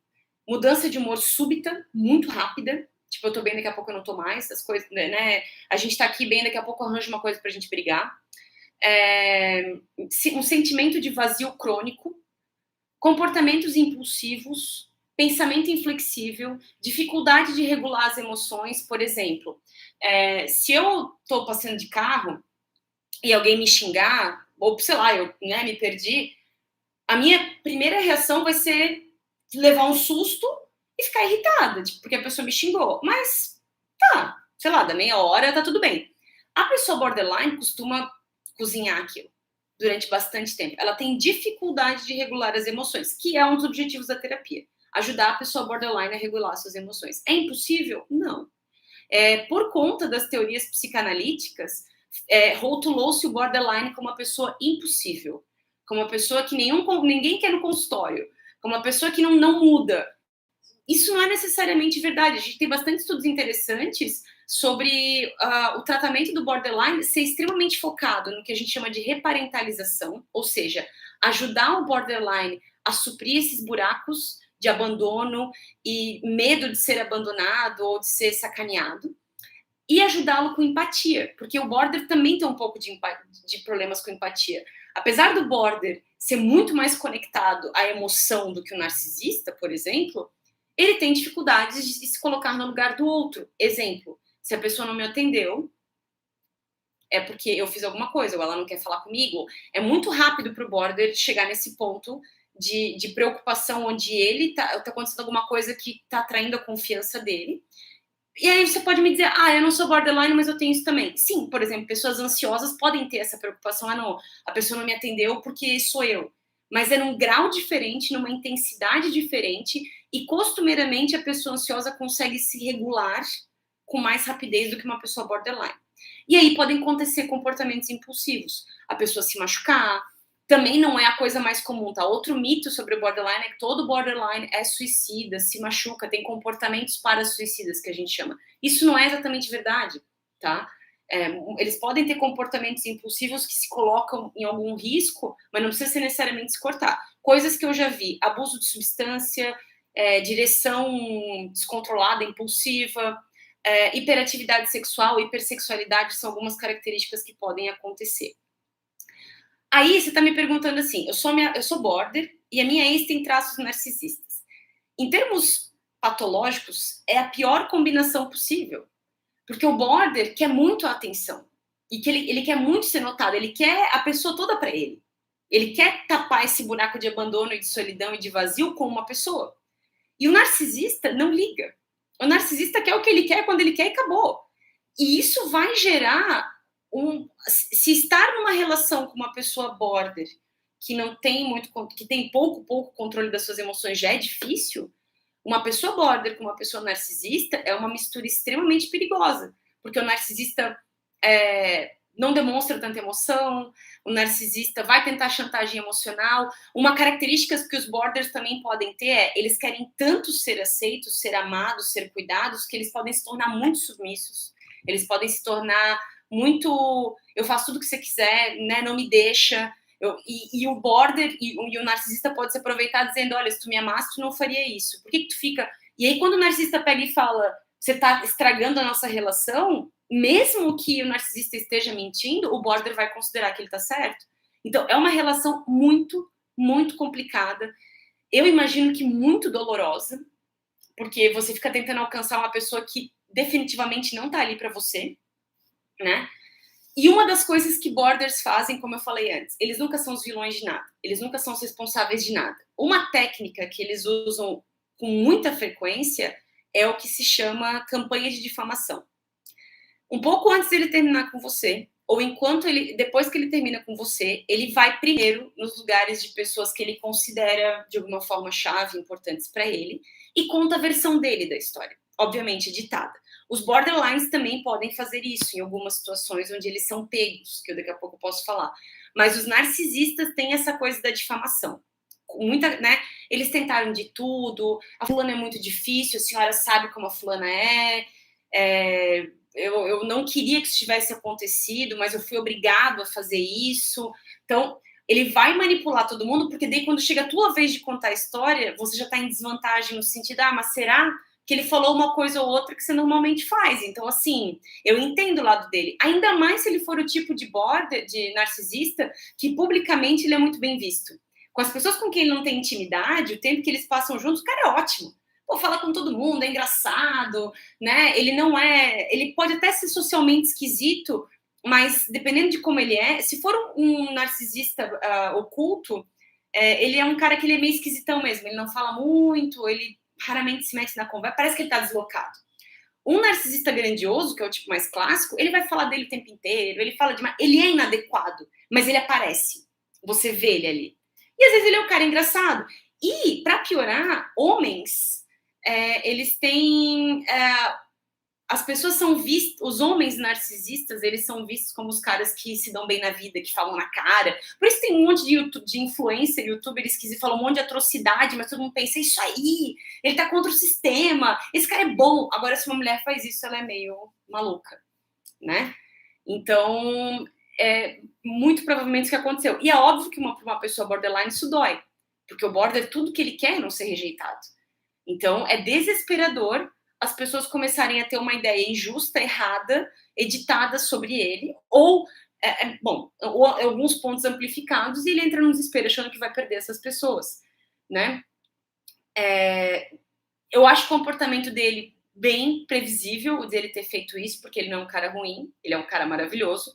Mudança de humor súbita, muito rápida. Tipo, eu tô bem, daqui a pouco eu não tô mais. As coisas, né? A gente tá aqui bem, daqui a pouco eu arranjo uma coisa pra gente brigar. Um sentimento de vazio crônico. Comportamentos impulsivos. Pensamento inflexível. Dificuldade de regular as emoções. Por exemplo, se eu tô passando de carro e alguém me xingar, ou sei lá, eu me perdi, a minha primeira reação vai ser levar um susto e ficar irritada, tipo, porque a pessoa me xingou. Mas, tá, sei lá, da meia hora tá tudo bem. A pessoa borderline costuma cozinhar aquilo durante bastante tempo. Ela tem dificuldade de regular as emoções, que é um dos objetivos da terapia. Ajudar a pessoa borderline a regular suas emoções. É impossível? Não. Por conta das teorias psicanalíticas, rotulou-se o borderline como uma pessoa impossível, como uma pessoa que ninguém quer no consultório, como uma pessoa que não muda. Isso não é necessariamente verdade. A gente tem bastante estudos interessantes sobre o tratamento do borderline ser extremamente focado no que a gente chama de reparentalização, ou seja, ajudar o borderline a suprir esses buracos de abandono e medo de ser abandonado ou de ser sacaneado, e ajudá-lo com empatia, porque o border também tem um pouco de problemas com empatia. Apesar do border ser muito mais conectado à emoção do que o narcisista, por exemplo, ele tem dificuldades de se colocar no lugar do outro. Exemplo, se a pessoa não me atendeu, é porque eu fiz alguma coisa, ou ela não quer falar comigo. É muito rápido para o border chegar nesse ponto de preocupação, onde ele tá acontecendo alguma coisa que está atraindo a confiança dele. E aí você pode me dizer, eu não sou borderline, mas eu tenho isso também. Sim, por exemplo, pessoas ansiosas podem ter essa preocupação. Não, a pessoa não me atendeu porque sou eu. Mas é num grau diferente, numa intensidade diferente, e costumeiramente a pessoa ansiosa consegue se regular com mais rapidez do que uma pessoa borderline. E aí podem acontecer comportamentos impulsivos. A pessoa se machucar, também não é a coisa mais comum, tá? Outro mito sobre o borderline é que todo borderline é suicida, se machuca, tem comportamentos para-suicidas, que a gente chama. Isso não é exatamente verdade, tá? Eles podem ter comportamentos impulsivos que se colocam em algum risco, mas não precisa ser necessariamente se cortar. Coisas que eu já vi, abuso de substância, direção descontrolada, impulsiva, hiperatividade sexual, hipersexualidade são algumas características que podem acontecer. Aí você tá me perguntando assim, eu sou border e a minha ex tem traços narcisistas. Em termos patológicos, é a pior combinação possível. Porque o border quer muito a atenção. E que ele quer muito ser notado, ele quer a pessoa toda para ele. Ele quer tapar esse buraco de abandono e de solidão e de vazio com uma pessoa. E o narcisista não liga. O narcisista quer o que ele quer quando ele quer e acabou. E isso vai gerar se estar numa relação com uma pessoa border que não tem muito, que tem pouco controle das suas emoções já é difícil, uma pessoa border com uma pessoa narcisista é uma mistura extremamente perigosa, porque o narcisista não demonstra tanta emoção, o narcisista vai tentar chantagem emocional. Uma característica que os borders também podem ter eles querem tanto ser aceitos, ser amados, ser cuidados, que eles podem se tornar muito submissos. Eles podem se tornar muito, eu faço tudo o que você quiser, né? Não me deixa. E o border e o narcisista pode se aproveitar dizendo, olha, se tu me amasse, tu não faria isso. Por que tu fica... E aí, quando o narcisista pega e fala, você tá estragando a nossa relação, mesmo que o narcisista esteja mentindo, o border vai considerar que ele tá certo. Então, é uma relação muito, muito complicada. Eu imagino que muito dolorosa, porque você fica tentando alcançar uma pessoa que definitivamente não tá ali para você, né? E uma das coisas que borders fazem, como eu falei antes, eles nunca são os vilões de nada. Eles nunca são os responsáveis de nada. Uma técnica que eles usam com muita frequência é o que se chama campanha de difamação. Um pouco antes dele terminar com você, ou depois que ele termina com você, ele vai primeiro nos lugares de pessoas que ele considera de alguma forma chave, importantes para ele, e conta a versão dele da história, obviamente editada. Os borderlines também podem fazer isso em algumas situações onde eles são pegos, que eu daqui a pouco posso falar. Mas os narcisistas têm essa coisa da difamação. Muita, né? Eles tentaram de tudo, a fulana é muito difícil, a senhora sabe como a fulana eu não queria que isso tivesse acontecido, mas eu fui obrigado a fazer isso. Então, ele vai manipular todo mundo, porque daí quando chega a tua vez de contar a história, você já está em desvantagem no sentido, mas será que ele falou uma coisa ou outra que você normalmente faz? Então, assim, eu entendo o lado dele. Ainda mais se ele for o tipo de border, de narcisista, que publicamente ele é muito bem visto. Com as pessoas com quem ele não tem intimidade, o tempo que eles passam juntos, o cara é ótimo. Pô, fala com todo mundo, é engraçado, né? Ele não é... Ele pode até ser socialmente esquisito, mas dependendo de como ele é, se for um narcisista oculto, ele é um cara que ele é meio esquisitão mesmo. Ele não fala muito, ele raramente se mete na conversa, parece que ele tá deslocado. Um narcisista grandioso, que é o tipo mais clássico, ele vai falar dele o tempo inteiro, ele fala demais, ele é inadequado, mas ele aparece. Você vê ele ali. E às vezes ele é um cara engraçado. E, para piorar, homens, eles têm... as pessoas são vistas, os homens narcisistas, eles são vistos como os caras que se dão bem na vida, que falam na cara. Por isso tem um monte de influencer, youtuberes que falam um monte de atrocidade, mas todo mundo pensa, isso aí, ele tá contra o sistema, esse cara é bom. Agora, se uma mulher faz isso, ela é meio maluca, né? Então, muito provavelmente isso que aconteceu. E é óbvio que uma pessoa borderline isso dói, porque o border, tudo que ele quer é não ser rejeitado. Então, é desesperador as pessoas começarem a ter uma ideia injusta, errada, editada sobre ele, ou alguns pontos amplificados, e ele entra num desespero achando que vai perder essas pessoas, né? Eu acho o comportamento dele bem previsível, o dele ter feito isso, porque ele não é um cara ruim, ele é um cara maravilhoso,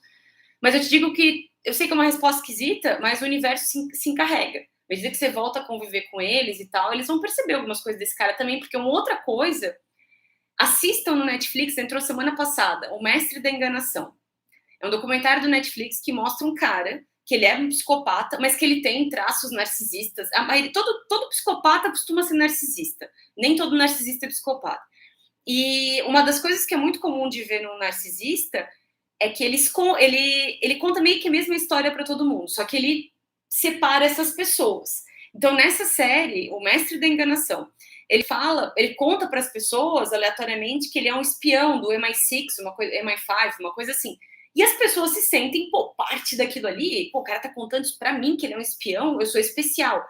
mas eu te digo que, eu sei que é uma resposta esquisita, mas o universo se encarrega. À medida que você volta a conviver com eles e tal, eles vão perceber algumas coisas desse cara também, porque uma outra coisa... Assistam no Netflix, entrou semana passada, O Mestre da Enganação. É um documentário do Netflix que mostra um cara que ele é um psicopata, mas que ele tem traços narcisistas. Todo psicopata costuma ser narcisista. Nem todo narcisista é psicopata. E uma das coisas que é muito comum de ver no narcisista é que ele conta meio que a mesma história para todo mundo, só que ele separa essas pessoas. Então, nessa série, O Mestre da Enganação, ele conta para as pessoas, aleatoriamente, que ele é um espião do MI6, MI5, uma coisa assim. E as pessoas se sentem, parte daquilo ali. O cara tá contando isso para mim, que ele é um espião, eu sou especial.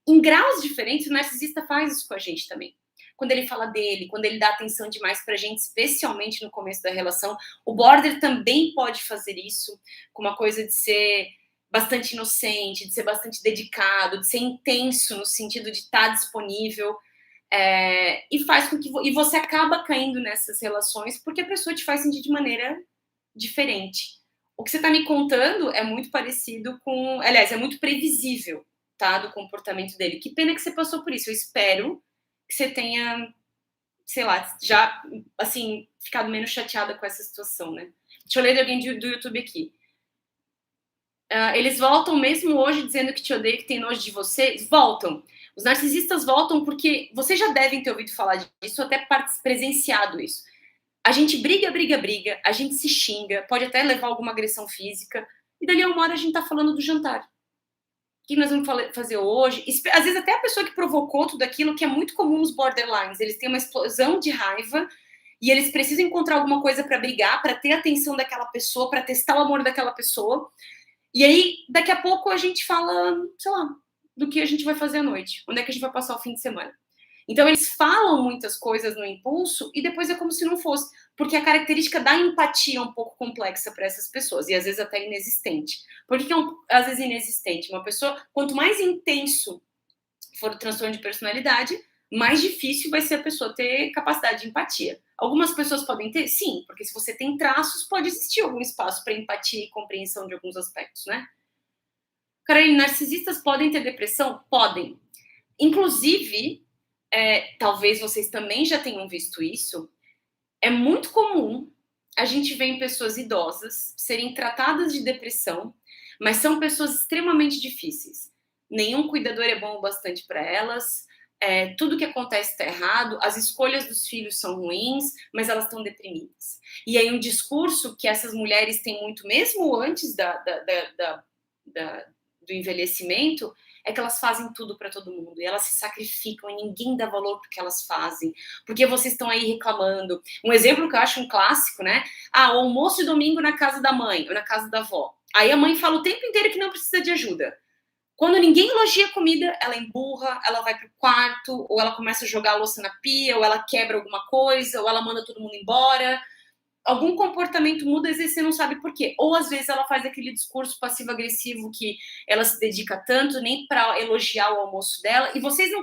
Em graus diferentes, o narcisista faz isso com a gente também. Quando ele fala dele, quando ele dá atenção demais pra gente, especialmente no começo da relação, o border também pode fazer isso, com uma coisa de ser bastante inocente, de ser bastante dedicado, de ser intenso no sentido de estar disponível, e faz com que você acaba caindo nessas relações porque a pessoa te faz sentir de maneira diferente. O que você está me contando é muito parecido com... Aliás, é muito previsível, tá? Do comportamento dele. Que pena que você passou por isso. Eu espero que você tenha, sei lá, já, assim, ficado menos chateada com essa situação, né? Deixa eu ler de alguém do YouTube aqui. eles voltam mesmo hoje dizendo que te odeio, que tem nojo de você. Voltam. Os narcisistas voltam porque vocês já devem ter ouvido falar disso, até presenciado isso. A gente briga, a gente se xinga, pode até levar alguma agressão física, e dali a uma hora a gente tá falando do jantar. O que nós vamos fazer hoje? Às vezes até a pessoa que provocou tudo aquilo, que é muito comum nos borderlines, eles têm uma explosão de raiva e eles precisam encontrar alguma coisa para brigar, para ter a atenção daquela pessoa, para testar o amor daquela pessoa. E aí, daqui a pouco a gente fala, sei lá, do que a gente vai fazer à noite, onde é que a gente vai passar o fim de semana. Então, eles falam muitas coisas no impulso e depois é como se não fosse, porque a característica da empatia é um pouco complexa para essas pessoas e às vezes até inexistente. Por que é às vezes inexistente? Uma pessoa, quanto mais intenso for o transtorno de personalidade, mais difícil vai ser a pessoa ter capacidade de empatia. Algumas pessoas podem ter? Sim, porque se você tem traços, pode existir algum espaço para empatia e compreensão de alguns aspectos, né? Carolina, narcisistas podem ter depressão? Podem. Inclusive, talvez vocês também já tenham visto isso, é muito comum a gente ver em pessoas idosas serem tratadas de depressão, mas são pessoas extremamente difíceis. Nenhum cuidador é bom o bastante para elas, tudo que acontece está errado, as escolhas dos filhos são ruins, mas elas estão deprimidas. E aí um discurso que essas mulheres têm muito, mesmo antes do envelhecimento, é que elas fazem tudo para todo mundo, e elas se sacrificam, e ninguém dá valor pro que elas fazem, porque vocês estão aí reclamando. Um exemplo que eu acho um clássico, né? O almoço de domingo na casa da mãe, ou na casa da avó. Aí a mãe fala o tempo inteiro que não precisa de ajuda. Quando ninguém elogia a comida, ela emburra, ela vai pro quarto, ou ela começa a jogar a louça na pia, ou ela quebra alguma coisa, ou ela manda todo mundo embora. Algum comportamento muda, às vezes você não sabe por quê. Ou às vezes ela faz aquele discurso passivo-agressivo que ela se dedica tanto, nem para elogiar o almoço dela,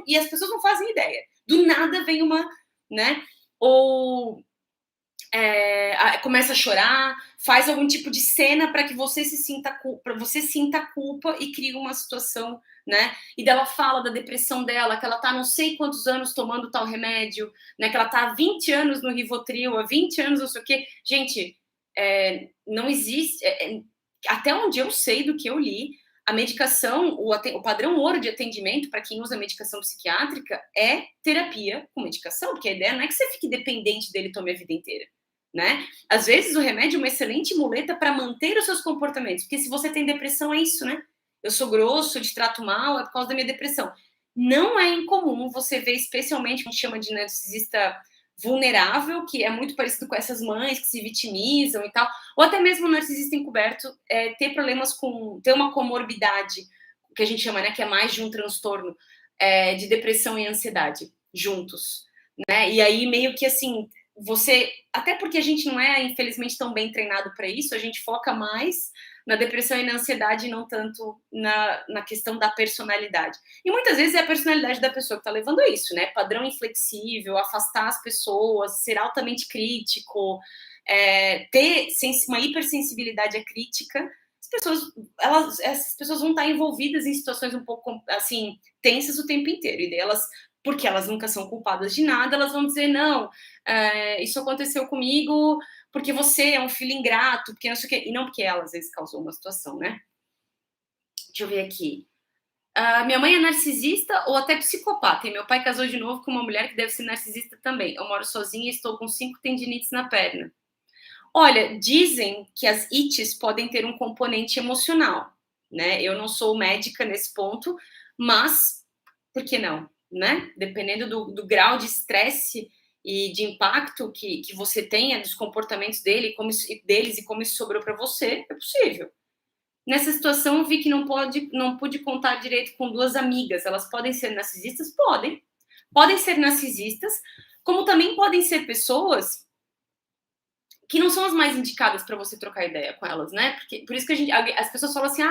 e as pessoas não fazem ideia. Do nada vem uma, né? Ou começa a chorar, faz algum tipo de cena para que você sinta culpa e cria uma situação, né? E dela fala da depressão dela, que ela tá não sei quantos anos tomando tal remédio, né? Que ela tá há 20 anos no Rivotril, há 20 anos não sei o quê. Gente, não existe... até onde eu sei do que eu li, a medicação, o padrão ouro de atendimento para quem usa medicação psiquiátrica é terapia com medicação, porque a ideia não é que você fique dependente dele e tome a vida inteira. Né? Às vezes o remédio é uma excelente muleta para manter os seus comportamentos, porque se você tem depressão é isso, né? Eu sou grosso, eu te trato mal, é por causa da minha depressão. Não é incomum você ver, especialmente o que a gente chama de narcisista vulnerável, que é muito parecido com essas mães que se vitimizam e tal, ou até mesmo o narcisista encoberto ter problemas ter uma comorbidade, que a gente chama, né, que é mais de um transtorno de depressão e ansiedade juntos, né? E aí meio que assim até porque a gente não é, infelizmente, tão bem treinado para isso, a gente foca mais na depressão e na ansiedade e não tanto na questão da personalidade. E muitas vezes é a personalidade da pessoa que está levando a isso, né? Padrão inflexível, afastar as pessoas, ser altamente crítico, ter uma hipersensibilidade à crítica. Essas pessoas vão estar envolvidas em situações um pouco, assim, tensas o tempo inteiro. E delas, porque elas nunca são culpadas de nada, elas vão dizer, não, isso aconteceu comigo porque você é um filho ingrato, porque não sei o quê. E não porque ela, às vezes, causou uma situação, né? Deixa eu ver aqui. Minha mãe é narcisista ou até psicopata. E meu pai casou de novo com uma mulher que deve ser narcisista também. Eu moro sozinha e estou com 5 tendinites na perna. Olha, dizem que as ites podem ter um componente emocional, né? Eu não sou médica nesse ponto, mas por que não, né? Dependendo do grau de estresse e de impacto que você tenha dos comportamentos deles e como isso sobrou para você, é possível. Nessa situação, eu vi que não pude contar direito com 2 amigas. Elas podem ser narcisistas? Podem. Podem ser narcisistas, como também podem ser pessoas que não são as mais indicadas para você trocar ideia com elas, né? Por isso que as pessoas falam assim,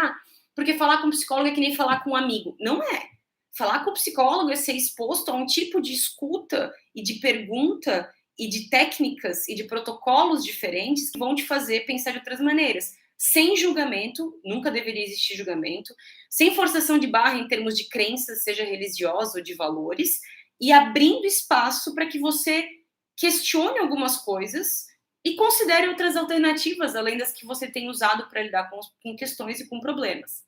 porque falar com um psicólogo é que nem falar com um amigo. Não é. Falar com o psicólogo é ser exposto a um tipo de escuta e de pergunta e de técnicas e de protocolos diferentes que vão te fazer pensar de outras maneiras. Sem julgamento, nunca deveria existir julgamento, sem forçação de barra em termos de crenças, seja religiosa ou de valores, e abrindo espaço para que você questione algumas coisas E considere outras alternativas, além das que você tem usado para lidar com questões e com problemas.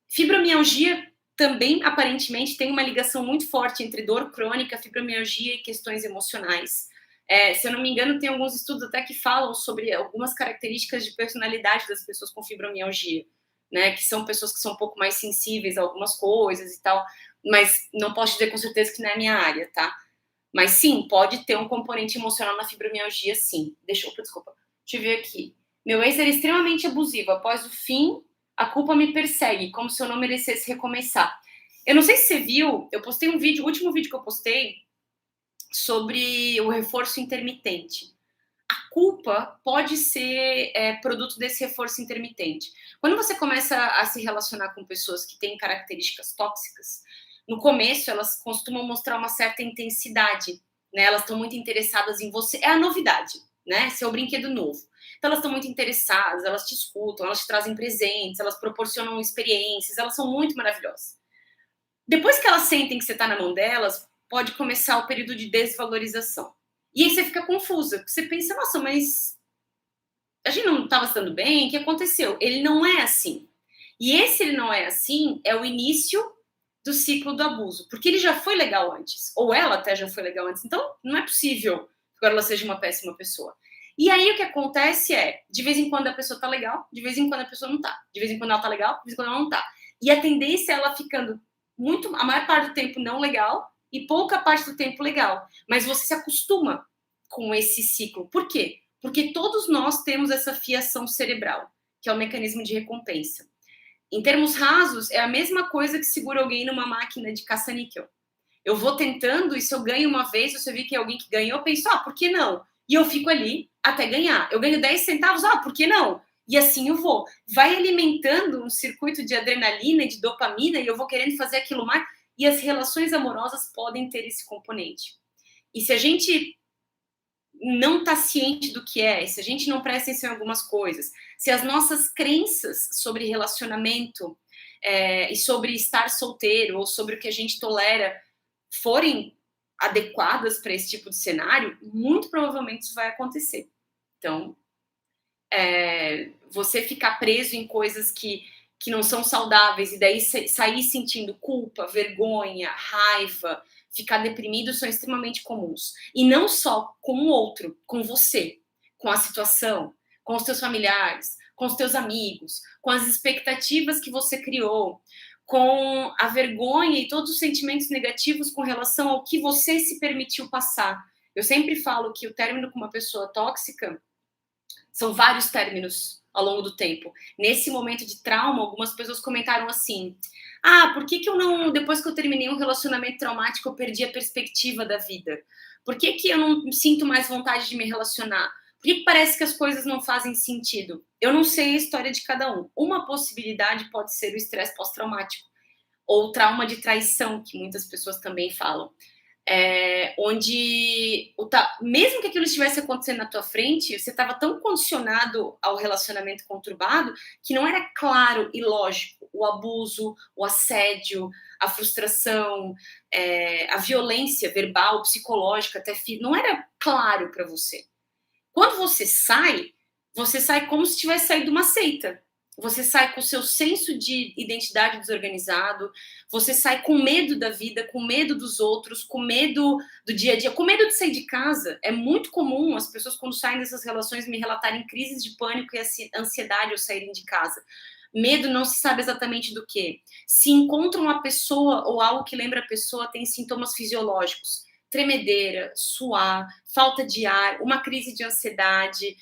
Fibromialgia também, aparentemente, tem uma ligação muito forte entre dor crônica, fibromialgia e questões emocionais. Se eu não me engano, tem alguns estudos até que falam sobre algumas características de personalidade das pessoas com fibromialgia, né? Que são pessoas que são um pouco mais sensíveis a algumas coisas e tal, mas não posso dizer com certeza que não é a minha área, tá? Mas sim, pode ter um componente emocional na fibromialgia, sim. Desculpa. Deixa eu ver aqui. Meu ex era extremamente abusivo. Após o fim, a culpa me persegue, como se eu não merecesse recomeçar. Eu não sei se você viu, eu postei um vídeo, o último vídeo que eu postei, sobre o reforço intermitente. A culpa pode ser produto desse reforço intermitente. Quando você começa a se relacionar com pessoas que têm características tóxicas, no começo elas costumam mostrar uma certa intensidade, né? Elas estão muito interessadas em você. É a novidade, né? Seu brinquedo novo. Então elas estão muito interessadas, elas te escutam, elas te trazem presentes, elas proporcionam experiências, elas são muito maravilhosas. Depois que elas sentem que você está na mão delas, pode começar o período de desvalorização. E aí você fica confusa, porque você pensa, nossa, mas a gente não estava se dando bem, o que aconteceu? Ele não é assim. E esse ele não é assim é o início do ciclo do abuso, porque ele já foi legal antes, ou ela até já foi legal antes, então não é possível que agora ela seja uma péssima pessoa. E aí o que acontece é, de vez em quando a pessoa tá legal, de vez em quando a pessoa não tá, de vez em quando ela tá legal, de vez em quando ela não tá. E a tendência é ela ficando a maior parte do tempo não legal e pouca parte do tempo legal. Mas você se acostuma com esse ciclo. Por quê? Porque todos nós temos essa fiação cerebral, que é o mecanismo de recompensa. Em termos rasos, é a mesma coisa que segura alguém numa máquina de caça-níquel. Eu vou tentando e se eu ganho uma vez, se eu vi que é alguém que ganhou, eu penso, por que não? E eu fico ali até ganhar. Eu ganho 10 centavos, por que não? E assim eu vou. Vai alimentando um circuito de adrenalina e de dopamina e eu vou querendo fazer aquilo mais. E as relações amorosas podem ter esse componente. E se a gente não está ciente do que é, se a gente não presta atenção em algumas coisas, se as nossas crenças sobre relacionamento e sobre estar solteiro ou sobre o que a gente tolera forem adequadas para esse tipo de cenário, muito provavelmente isso vai acontecer. Então, você ficar preso em coisas que não são saudáveis e daí sair sentindo culpa, vergonha, raiva, ficar deprimido são extremamente comuns. E não só com o outro, com você, com a situação, com os teus familiares, com os teus amigos, com as expectativas que você criou, com a vergonha e todos os sentimentos negativos com relação ao que você se permitiu passar. Eu sempre falo que o término com uma pessoa tóxica são vários términos ao longo do tempo. Nesse momento de trauma, algumas pessoas comentaram assim: por que eu não, depois que eu terminei um relacionamento traumático, eu perdi a perspectiva da vida? Por que eu não sinto mais vontade de me relacionar? Por que parece que as coisas não fazem sentido? Eu não sei a história de cada um. Uma possibilidade pode ser o estresse pós-traumático ou trauma de traição, que muitas pessoas também falam. Onde mesmo que aquilo estivesse acontecendo na tua frente, você estava tão condicionado ao relacionamento conturbado que não era claro e lógico o abuso, o assédio, a frustração, a violência verbal, psicológica, até não era claro para você. Quando você sai como se tivesse saído de uma seita. Você sai com o seu senso de identidade desorganizado, você sai com medo da vida, com medo dos outros, com medo do dia a dia, com medo de sair de casa. É muito comum as pessoas, quando saem dessas relações, me relatarem crises de pânico e ansiedade ao saírem de casa. Medo não se sabe exatamente do que. Se encontram uma pessoa ou algo que lembra a pessoa, tem sintomas fisiológicos. Tremedeira, suar, falta de ar, uma crise de ansiedade,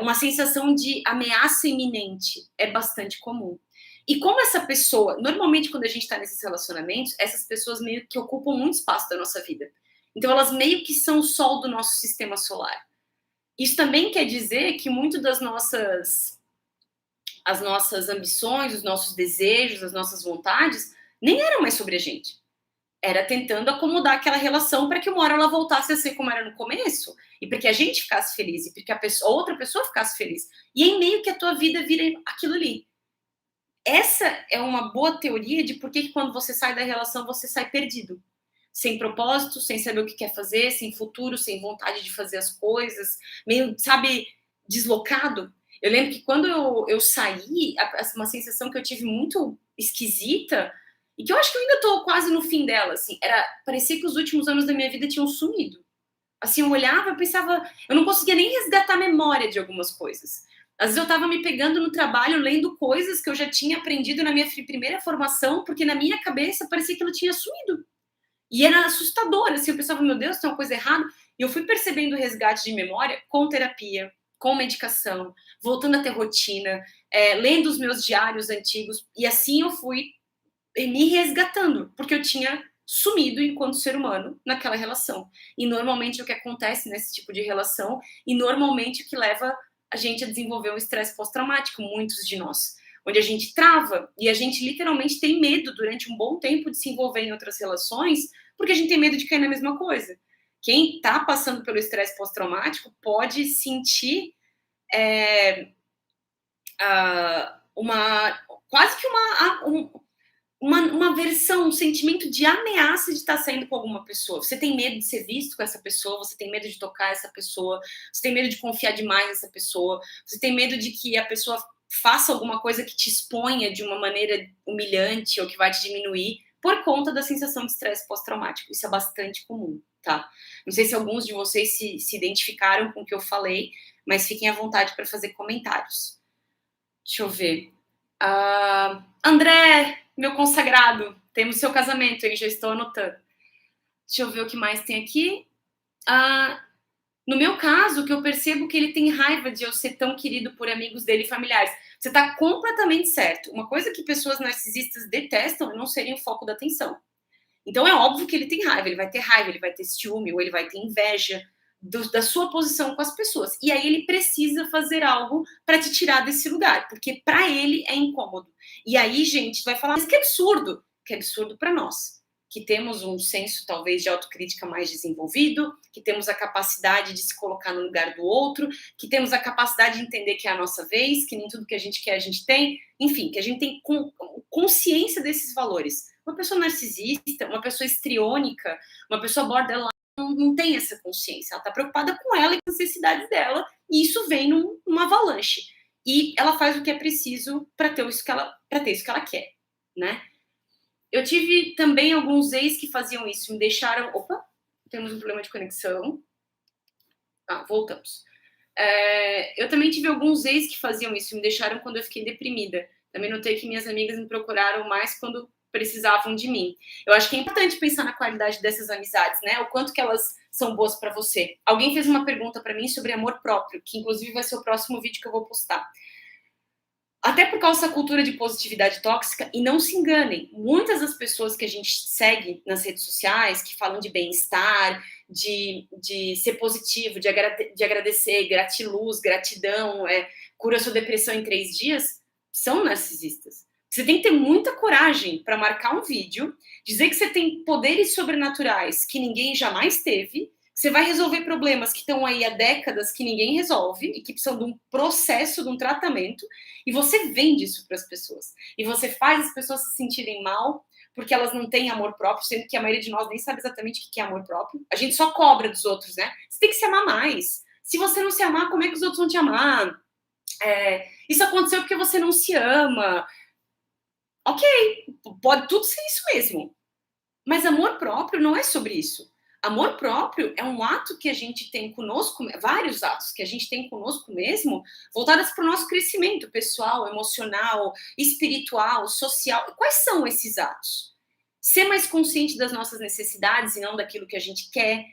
uma sensação de ameaça iminente é bastante comum. E como essa pessoa, normalmente quando a gente está nesses relacionamentos, essas pessoas meio que ocupam muito espaço da nossa vida. Então elas meio que são o sol do nosso sistema solar. Isso também quer dizer que muito das as nossas ambições, os nossos desejos, as nossas vontades, nem eram mais sobre a gente. Era tentando acomodar aquela relação para que uma hora ela voltasse a ser como era no começo, e para que a gente ficasse feliz, e para que a outra pessoa ficasse feliz. E aí meio que a tua vida vira aquilo ali. Essa é uma boa teoria de por que quando você sai da relação, você sai perdido. sem propósito, sem saber o que quer fazer, sem futuro, sem vontade de fazer as coisas, meio, sabe, deslocado. Eu lembro que quando eu saí, uma sensação que eu tive muito esquisita, e que eu acho que eu ainda tô quase no fim dela, assim, parecia que os últimos anos da minha vida tinham sumido. Assim, eu olhava, eu pensava, eu não conseguia nem resgatar a memória de algumas coisas. Às vezes eu estava me pegando no trabalho, lendo coisas que eu já tinha aprendido na minha primeira formação, porque na minha cabeça parecia que ela tinha sumido. E era assustador, assim, eu pensava, meu Deus, tem uma coisa errada. E eu fui percebendo o resgate de memória com terapia, com medicação, voltando a ter rotina, lendo os meus diários antigos. E assim eu fui me resgatando, porque eu tinha sumido enquanto ser humano naquela relação. E normalmente o que acontece nesse tipo de relação, e normalmente o que leva a gente a desenvolver um estresse pós-traumático, muitos de nós, onde a gente trava e a gente literalmente tem medo durante um bom tempo de se envolver em outras relações, porque a gente tem medo de cair na mesma coisa. Quem está passando pelo estresse pós-traumático pode sentir quase que uma versão, um sentimento de ameaça de estar saindo com alguma pessoa. Você tem medo de ser visto com essa pessoa, você tem medo de tocar essa pessoa, você tem medo de confiar demais nessa pessoa, você tem medo de que a pessoa faça alguma coisa que te exponha de uma maneira humilhante ou que vai te diminuir por conta da sensação de estresse pós-traumático. Isso é bastante comum, tá? Não sei se alguns de vocês se identificaram com o que eu falei, mas fiquem à vontade para fazer comentários. Deixa eu ver. André, meu consagrado, temos seu casamento, hein? Já estou anotando. Deixa eu ver o que mais tem aqui. No meu caso, que eu percebo que ele tem raiva de eu ser tão querido por amigos dele e familiares. Você está completamente certo. Uma coisa que pessoas narcisistas detestam é não serem o foco da atenção. Então é óbvio que ele tem raiva, ele vai ter ciúme, ou ele vai ter inveja da sua posição com as pessoas. E aí ele precisa fazer algo para te tirar desse lugar, porque para ele é incômodo. E aí, gente, vai falar, mas que absurdo para nós, que temos um senso talvez de autocrítica mais desenvolvido, que temos a capacidade de se colocar no lugar do outro, que temos a capacidade de entender que é a nossa vez, que nem tudo que a gente quer a gente tem, enfim, que a gente tem consciência desses valores. Uma pessoa narcisista, uma pessoa histriônica, uma pessoa borderline, não tem essa consciência. Ela está preocupada com ela e com as necessidades dela, e isso vem numa avalanche. E ela faz o que é preciso para ter isso que ela quer, né? Eu tive também alguns ex que faziam isso, me deixaram... Opa, temos um problema de conexão. Voltamos. Eu também tive alguns ex que faziam isso, me deixaram quando eu fiquei deprimida. Também notei que minhas amigas me procuraram mais quando precisavam de mim. Eu acho que é importante pensar na qualidade dessas amizades, né? O quanto que elas são boas para você. Alguém fez uma pergunta para mim sobre amor próprio, que inclusive vai ser o próximo vídeo que eu vou postar. Até por causa dessa cultura de positividade tóxica, e não se enganem, muitas das pessoas que a gente segue nas redes sociais, que falam de bem-estar, de ser positivo, de agradecer, gratiluz, gratidão, cura sua depressão em 3 dias, são narcisistas. Você tem que ter muita coragem para marcar um vídeo, dizer que você tem poderes sobrenaturais que ninguém jamais teve, que você vai resolver problemas que estão aí há décadas que ninguém resolve e que precisam de um processo, de um tratamento, e você vende isso para as pessoas. E você faz as pessoas se sentirem mal porque elas não têm amor próprio, sendo que a maioria de nós nem sabe exatamente o que é amor próprio. A gente só cobra dos outros, né? Você tem que se amar mais. Se você não se amar, como é que os outros vão te amar? Isso aconteceu porque você não se ama. Ok, pode tudo ser isso mesmo. Mas amor próprio não é sobre isso. Amor próprio é um ato que a gente tem conosco, vários atos que a gente tem conosco mesmo, voltados para o nosso crescimento pessoal, emocional, espiritual, social. Quais são esses atos? Ser mais consciente das nossas necessidades e não daquilo que a gente quer.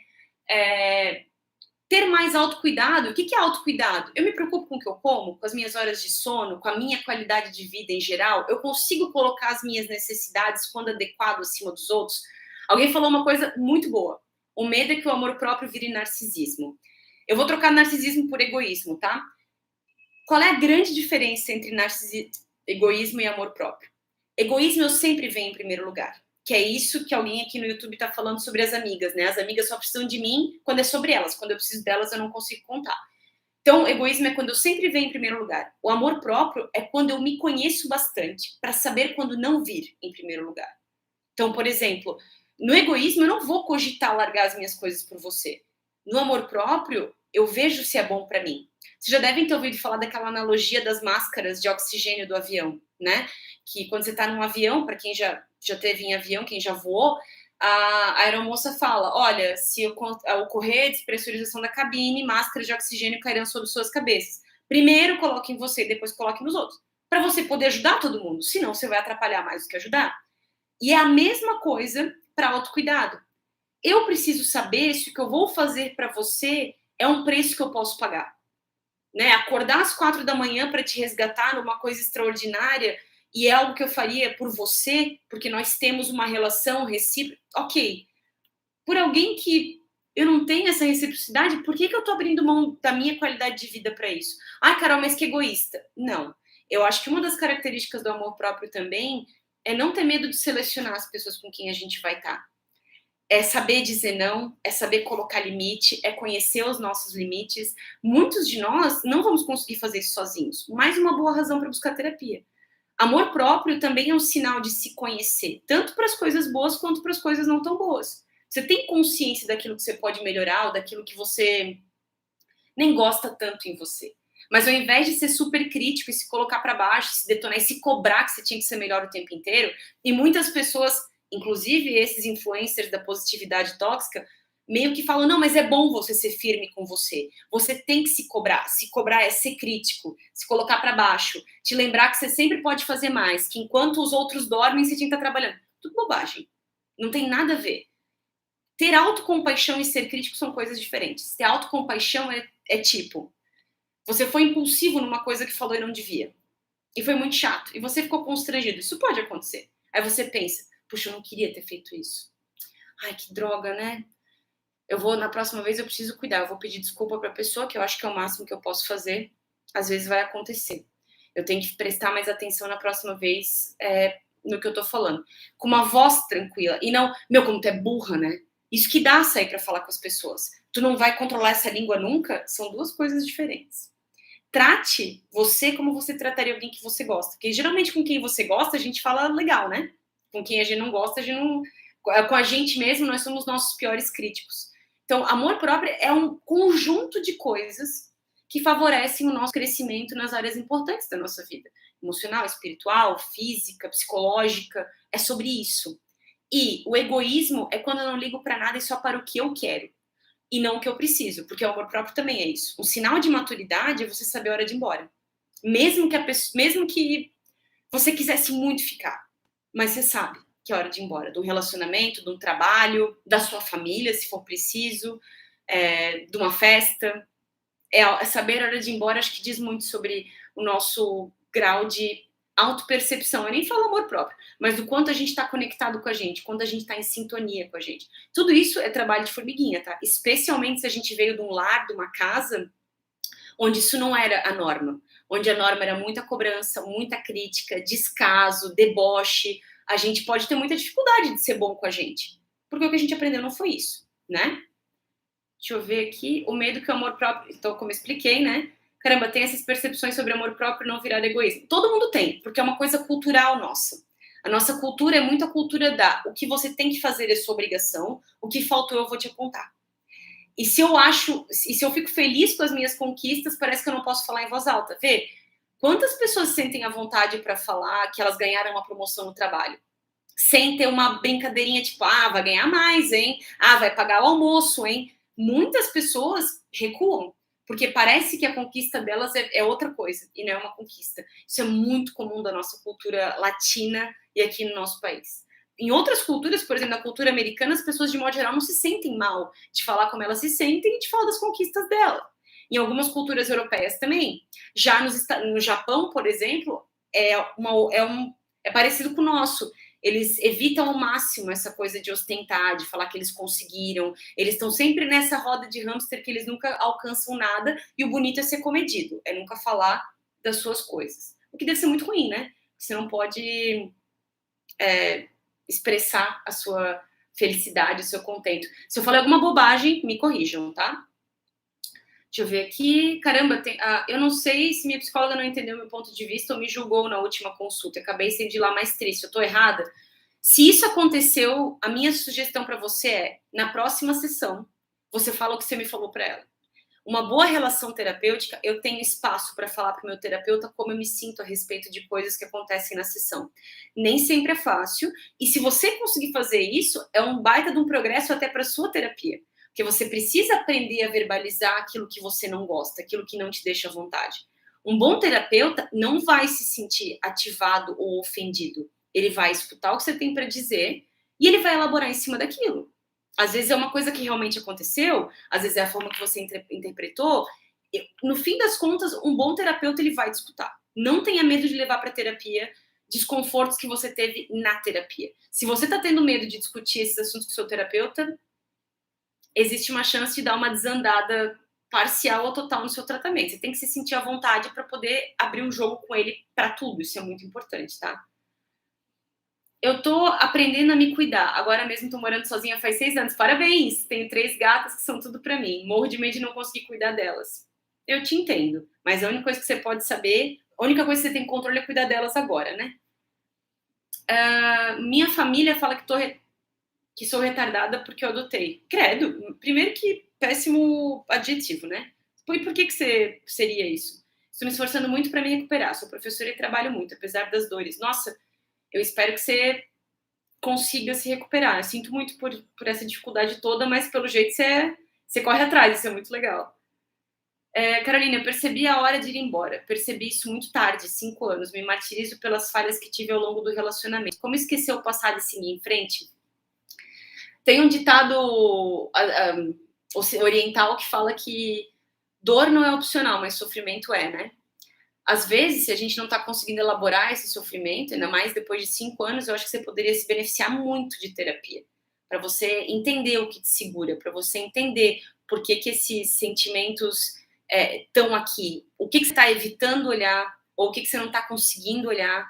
Ter mais autocuidado. O que é autocuidado? Eu me preocupo com o que eu como, com as minhas horas de sono, com a minha qualidade de vida em geral. Eu consigo colocar as minhas necessidades quando adequado acima dos outros. Alguém falou uma coisa muito boa. O medo é que o amor próprio vire narcisismo. Eu vou trocar narcisismo por egoísmo, tá? Qual é a grande diferença entre egoísmo e amor próprio? Egoísmo eu sempre venho em primeiro lugar. Que é isso que alguém aqui no YouTube tá falando sobre as amigas, né? As amigas só precisam de mim quando é sobre elas. Quando eu preciso delas, eu não consigo contar. Então, egoísmo é quando eu sempre venho em primeiro lugar. O amor próprio é quando eu me conheço bastante para saber quando não vir em primeiro lugar. Então, por exemplo, No egoísmo, eu não vou cogitar largar as minhas coisas por você. No amor próprio, eu vejo se é bom para mim. Vocês já devem ter ouvido falar daquela analogia das máscaras de oxigênio do avião, né? Que quando você está num avião, para quem já teve em avião, quem já voou, a aeromoça fala, olha, se ocorrer despressurização da cabine, máscaras de oxigênio cairão sobre suas cabeças. Primeiro coloque em você, depois coloque nos outros. Para você poder ajudar todo mundo, senão você vai atrapalhar mais do que ajudar. E é a mesma coisa para autocuidado. Eu preciso saber se o que eu vou fazer para você é um preço que eu posso pagar. Né? Acordar às 4 da manhã para te resgatar numa coisa extraordinária e é algo que eu faria por você, porque nós temos uma relação recíproca. Ok. Por alguém que eu não tenho essa reciprocidade, por que eu tô abrindo mão da minha qualidade de vida para isso? Ai, Carol, mas que egoísta. Não. Eu acho que uma das características do amor próprio também é não ter medo de selecionar as pessoas com quem a gente vai estar. É saber dizer não, é saber colocar limite, é conhecer os nossos limites. Muitos de nós não vamos conseguir fazer isso sozinhos. Mais uma boa razão para buscar terapia. Amor próprio também é um sinal de se conhecer, tanto para as coisas boas quanto para as coisas não tão boas. Você tem consciência daquilo que você pode melhorar ou daquilo que você nem gosta tanto em você. Mas ao invés de ser super crítico e se colocar para baixo, se detonar e se cobrar que você tinha que ser melhor o tempo inteiro, e muitas pessoas, inclusive esses influencers da positividade tóxica, meio que falam, não, mas é bom você ser firme com você. Você tem que se cobrar. Se cobrar é ser crítico, se colocar para baixo, te lembrar que você sempre pode fazer mais, que enquanto os outros dormem, você tinha que estar trabalhando. Tudo bobagem. Não tem nada a ver. Ter autocompaixão e ser crítico são coisas diferentes. Ter autocompaixão é tipo, você foi impulsivo numa coisa que falou e não devia. E foi muito chato. E você ficou constrangido. Isso pode acontecer. Aí você pensa, puxa, eu não queria ter feito isso. Ai, que droga, né? Na próxima vez eu preciso cuidar. Eu vou pedir desculpa pra pessoa, que eu acho que é o máximo que eu posso fazer. Às vezes vai acontecer. Eu tenho que prestar mais atenção na próxima vez no que eu tô falando. Com uma voz tranquila. E não, meu, como tu é burra, né? Isso que dá a sair pra falar com as pessoas. Tu não vai controlar essa língua nunca? São duas coisas diferentes. Trate você como você trataria alguém que você gosta. Porque geralmente com quem você gosta, a gente fala legal, né? Com quem a gente não gosta, a gente não... Com a gente mesmo, nós somos nossos piores críticos. Então, amor próprio é um conjunto de coisas que favorecem o nosso crescimento nas áreas importantes da nossa vida. Emocional, espiritual, física, psicológica. É sobre isso. E o egoísmo é quando eu não ligo para nada e só para o que eu quero. E não o que eu preciso, porque o amor próprio também é isso. Um sinal de maturidade é você saber a hora de ir embora. Mesmo que você quisesse muito ficar, mas você sabe que é hora de ir embora. De um relacionamento, de um trabalho, da sua família, se for preciso, de uma festa. É saber a hora de ir embora, acho que diz muito sobre o nosso grau de autopercepção. Eu nem falo amor próprio, mas do quanto a gente está conectado com a gente, quanto a gente está em sintonia com a gente. Tudo isso é trabalho de formiguinha, tá? Especialmente se a gente veio de um lar, de uma casa, onde isso não era a norma. Onde a norma era muita cobrança, muita crítica, descaso, deboche. A gente pode ter muita dificuldade de ser bom com a gente. Porque o que a gente aprendeu não foi isso, né? Deixa eu ver aqui. O medo que o amor próprio... Então, como eu expliquei, né? Caramba, tem essas percepções sobre amor próprio não virar egoísmo. Todo mundo tem, porque é uma coisa cultural nossa. A nossa cultura é muito a cultura da o que você tem que fazer é sua obrigação, o que faltou eu vou te apontar. E se eu fico feliz com as minhas conquistas, parece que eu não posso falar em voz alta. Vê, quantas pessoas sentem a vontade para falar que elas ganharam uma promoção no trabalho? Sem ter uma brincadeirinha tipo, vai ganhar mais, hein? Vai pagar o almoço, hein? Muitas pessoas recuam, porque parece que a conquista delas é outra coisa, e não é uma conquista. Isso é muito comum da nossa cultura latina e aqui no nosso país. Em outras culturas, por exemplo, na cultura americana, as pessoas, de modo geral, não se sentem mal de falar como elas se sentem e de falar das conquistas dela. Em algumas culturas europeias também. Já no Japão, por exemplo, é parecido com o nosso. Eles evitam ao máximo essa coisa de ostentar, de falar que eles conseguiram. Eles estão sempre nessa roda de hamster que eles nunca alcançam nada, e o bonito é ser comedido, é nunca falar das suas coisas. O que deve ser muito ruim, né? Você não pode expressar a sua felicidade, o seu contento. Se eu falei alguma bobagem, me corrijam, tá? Deixa eu ver aqui. Caramba, eu não sei se minha psicóloga não entendeu meu ponto de vista ou me julgou na última consulta. Eu acabei saindo de lá mais triste. Eu tô errada? Se isso aconteceu, a minha sugestão para você é, na próxima sessão, você fala o que você me falou para ela. Uma boa relação terapêutica, eu tenho espaço para falar para o meu terapeuta como eu me sinto a respeito de coisas que acontecem na sessão. Nem sempre é fácil, e se você conseguir fazer isso, é um baita de um progresso até para a sua terapia. Porque você precisa aprender a verbalizar aquilo que você não gosta, aquilo que não te deixa à vontade. Um bom terapeuta não vai se sentir ativado ou ofendido. Ele vai escutar o que você tem para dizer e ele vai elaborar em cima daquilo. Às vezes é uma coisa que realmente aconteceu, às vezes é a forma que você interpretou. No fim das contas, um bom terapeuta ele vai te escutar. Não tenha medo de levar para terapia desconfortos que você teve na terapia. Se você está tendo medo de discutir esses assuntos com o seu terapeuta, existe uma chance de dar uma desandada parcial ou total no seu tratamento. Você tem que se sentir à vontade para poder abrir um jogo com ele para tudo. Isso é muito importante, tá? Eu tô aprendendo a me cuidar. Agora mesmo tô morando sozinha faz 6 anos. Parabéns! Tenho 3 gatas que são tudo pra mim. Morro de medo de não conseguir cuidar delas. Eu te entendo. Mas a única coisa que você pode saber, a única coisa que você tem controle é cuidar delas agora, né? Minha família fala que sou retardada porque eu adotei. Credo. Primeiro que péssimo adjetivo, né? E por que você seria isso? Estou me esforçando muito para me recuperar. Sou professora e trabalho muito, apesar das dores. Nossa, eu espero que você consiga se recuperar. Eu sinto muito por essa dificuldade toda, mas pelo jeito você corre atrás, isso é muito legal. Carolina, eu percebi a hora de ir embora. Percebi isso muito tarde, 5 anos. Me martirizo pelas falhas que tive ao longo do relacionamento. Como esquecer o passado e seguir em frente? Tem um ditado oriental que fala que dor não é opcional, mas sofrimento é, né? Às vezes, se a gente não está conseguindo elaborar esse sofrimento, ainda mais depois de 5 anos, eu acho que você poderia se beneficiar muito de terapia. Para você entender o que te segura, para você entender por que esses sentimentos estão aqui. O que você está evitando olhar, ou o que você não está conseguindo olhar.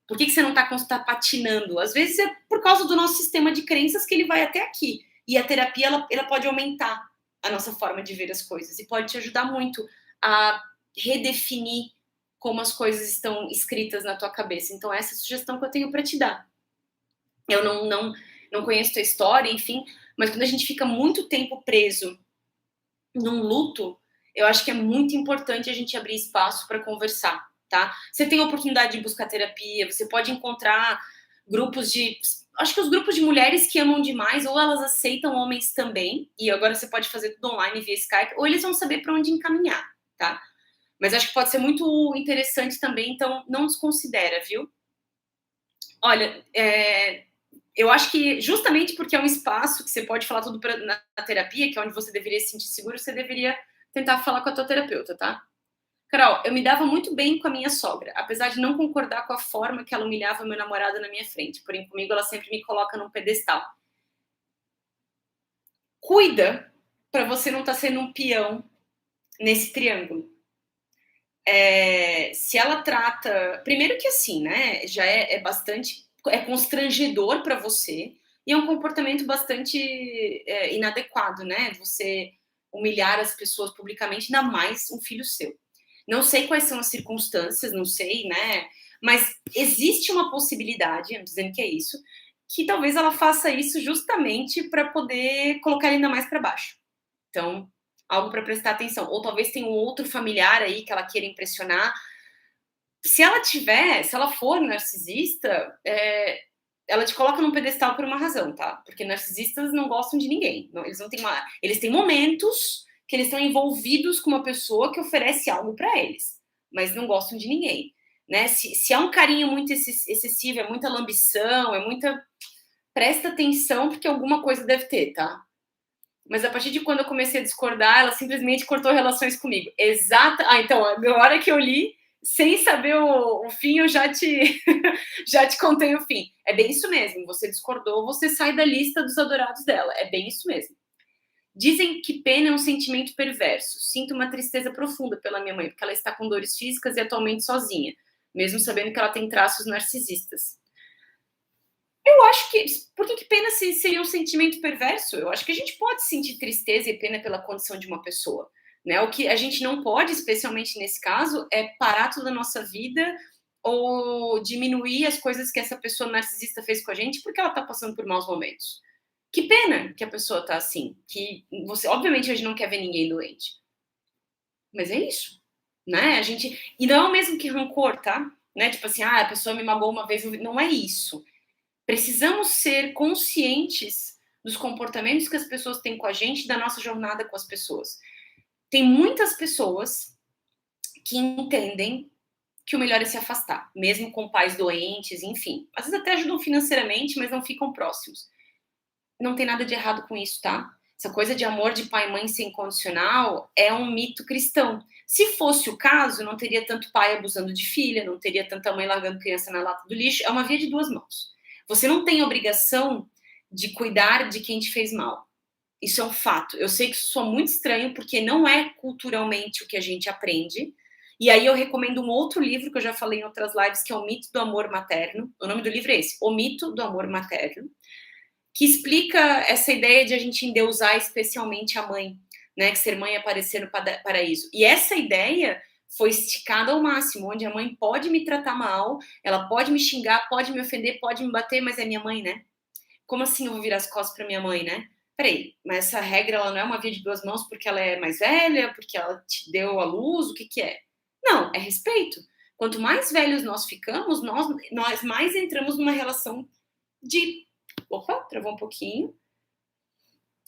Por que você não está patinando? Às vezes é por causa do nosso sistema de crenças que ele vai até aqui. E a terapia, ela pode aumentar a nossa forma de ver as coisas. E pode te ajudar muito a redefinir como as coisas estão escritas na tua cabeça. Então, essa é a sugestão que eu tenho para te dar. Eu não conheço tua história, enfim, mas quando a gente fica muito tempo preso num luto, eu acho que é muito importante a gente abrir espaço para conversar, tá? Você tem a oportunidade de buscar terapia, você pode encontrar grupos de... Acho que os grupos de mulheres que amam demais, ou elas aceitam homens também, e agora você pode fazer tudo online via Skype, ou eles vão saber para onde encaminhar, tá? Mas acho que pode ser muito interessante também, então não desconsidera, viu? Olha, eu acho que justamente porque é um espaço que você pode falar tudo na terapia, que é onde você deveria se sentir seguro, você deveria tentar falar com a tua terapeuta, tá? Carol, eu me dava muito bem com a minha sogra, apesar de não concordar com a forma que ela humilhava meu namorado na minha frente. Porém, comigo ela sempre me coloca num pedestal. Cuida para você não estar sendo um peão nesse triângulo. Se ela trata... Primeiro que assim, né? Já é bastante... É constrangedor para você e é um comportamento bastante inadequado, né? Você humilhar as pessoas publicamente, ainda mais um filho seu. Não sei quais são as circunstâncias, não sei, né? Mas existe uma possibilidade, eu dizendo que é isso, que talvez ela faça isso justamente para poder colocar ele ainda mais para baixo. Então, algo para prestar atenção. Ou talvez tenha um outro familiar aí que ela queira impressionar. Se ela for narcisista, ela te coloca num pedestal por uma razão, tá? Porque narcisistas não gostam de ninguém. Eles têm momentos que eles estão envolvidos com uma pessoa que oferece algo para eles, mas não gostam de ninguém, né? Se há um carinho muito excessivo, é muita lambição, é muita... Presta atenção, porque alguma coisa deve ter, tá? Mas a partir de quando eu comecei a discordar, ela simplesmente cortou relações comigo. Exata. Então, na hora que eu li, sem saber o fim, eu já te contei o fim. É bem isso mesmo. Você discordou, você sai da lista dos adorados dela. É bem isso mesmo. Dizem que pena é um sentimento perverso. Sinto uma tristeza profunda pela minha mãe, porque ela está com dores físicas e atualmente sozinha, mesmo sabendo que ela tem traços narcisistas. Eu acho que... Por que pena seria um sentimento perverso? Eu acho que a gente pode sentir tristeza e pena pela condição de uma pessoa, né? O que a gente não pode, especialmente nesse caso, é parar toda a nossa vida ou diminuir as coisas que essa pessoa narcisista fez com a gente porque ela tá passando por maus momentos. Que pena que a pessoa tá assim, que você, obviamente a gente não quer ver ninguém doente. Mas é isso, né? A gente, e não é o mesmo que rancor, tá? Né? Tipo assim, a pessoa me magoou uma vez, não é isso. Precisamos ser conscientes dos comportamentos que as pessoas têm com a gente, da nossa jornada com as pessoas. Tem muitas pessoas que entendem que o melhor é se afastar, mesmo com pais doentes, enfim. Às vezes até ajudam financeiramente, mas não ficam próximos. Não tem nada de errado com isso, tá? Essa coisa de amor de pai e mãe sem condicional é um mito cristão. Se fosse o caso, não teria tanto pai abusando de filha, não teria tanta mãe largando criança na lata do lixo. É uma via de duas mãos. Você não tem obrigação de cuidar de quem te fez mal. Isso é um fato. Eu sei que isso soa muito estranho, porque não é culturalmente o que a gente aprende. E aí eu recomendo um outro livro que eu já falei em outras lives, que é O Mito do Amor Materno. O nome do livro é esse, O Mito do Amor Materno, que explica essa ideia de a gente endeusar especialmente a mãe, né? Que ser mãe é aparecer no paraíso. E essa ideia foi esticada ao máximo, onde a mãe pode me tratar mal, ela pode me xingar, pode me ofender, pode me bater, mas é minha mãe, né? Como assim eu vou virar as costas para minha mãe, né? Peraí, mas essa regra ela não é uma via de duas mãos porque ela é mais velha, porque ela te deu a luz, o que que é? Não, é respeito. Quanto mais velhos nós ficamos, nós mais entramos numa relação de... Opa, travou um pouquinho.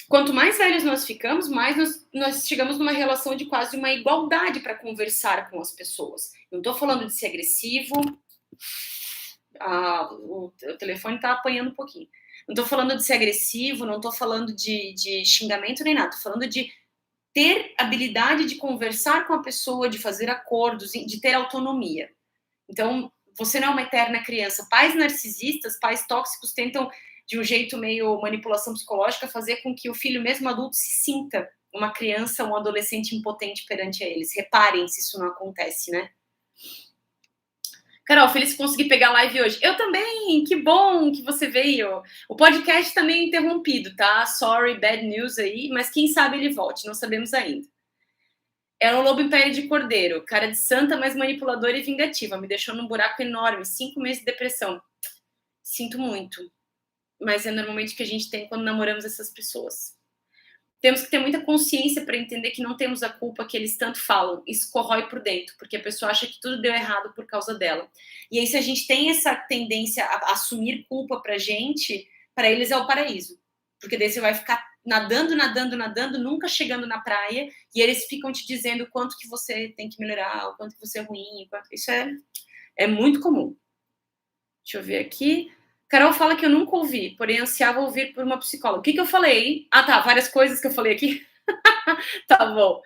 Quanto mais velhos nós ficamos, mais nós chegamos numa relação de quase uma igualdade para conversar com as pessoas. Não estou falando de ser agressivo. O telefone está apanhando um pouquinho. Não estou falando de ser agressivo, não estou falando de xingamento nem nada. Estou falando de ter habilidade de conversar com a pessoa, de fazer acordos, de ter autonomia. Então, você não é uma eterna criança. Pais narcisistas, pais tóxicos tentam, de um jeito meio manipulação psicológica, fazer com que o filho, mesmo adulto, se sinta uma criança, um adolescente impotente perante a eles. Reparem se isso não acontece, né? Carol, feliz que consegui pegar a live hoje. Eu também, que bom que você veio. O podcast também interrompido, tá? Sorry, bad news aí, mas quem sabe ele volte, não sabemos ainda. Era um lobo em pele de cordeiro, cara de santa, mas manipuladora e vingativa. Me deixou num buraco enorme, 5 meses de depressão. Sinto muito. Mas é normalmente o que a gente tem quando namoramos essas pessoas. Temos que ter muita consciência para entender que não temos a culpa que eles tanto falam. Isso corrói por dentro, porque a pessoa acha que tudo deu errado por causa dela. E aí, se a gente tem essa tendência a assumir culpa pra gente, para eles é o paraíso. Porque daí você vai ficar nadando, nadando, nadando, nunca chegando na praia, e eles ficam te dizendo o quanto que você tem que melhorar, o quanto que você é ruim. Isso é muito comum. Deixa eu ver aqui. Carol fala que eu nunca ouvi, porém ansiava ouvir por uma psicóloga. O que eu falei? Ah, tá, várias coisas que eu falei aqui. Tá bom.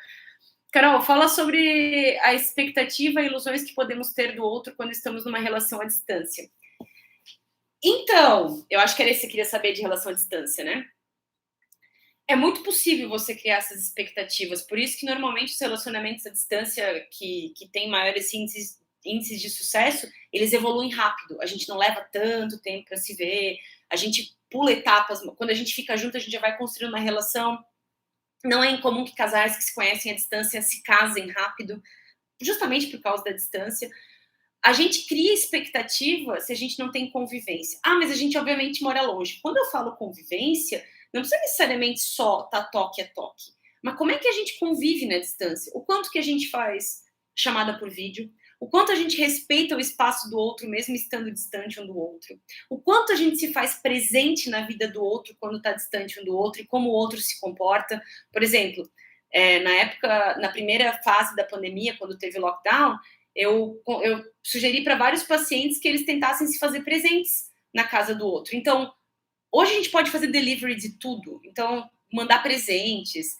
Carol, fala sobre a expectativa e ilusões que podemos ter do outro quando estamos numa relação à distância. Então, eu acho que era isso que você queria saber de relação à distância, né? É muito possível você criar essas expectativas, por isso que normalmente os relacionamentos à distância que têm maiores índices de sucesso, eles evoluem rápido. A gente não leva tanto tempo para se ver, a gente pula etapas. Quando a gente fica junto, a gente já vai construindo uma relação. Não é incomum que casais que se conhecem à distância se casem rápido, justamente por causa da distância. A gente cria expectativa se a gente não tem convivência. Ah, mas a gente obviamente mora longe. Quando eu falo convivência, não precisa necessariamente só tá toque a toque. Mas como é que a gente convive na distância? O quanto que a gente faz chamada por vídeo? O quanto a gente respeita o espaço do outro, mesmo estando distante um do outro. O quanto a gente se faz presente na vida do outro quando está distante um do outro e como o outro se comporta. Por exemplo, na primeira fase da pandemia, quando teve lockdown, eu sugeri para vários pacientes que eles tentassem se fazer presentes na casa do outro. Então, hoje a gente pode fazer delivery de tudo. Então, mandar presentes.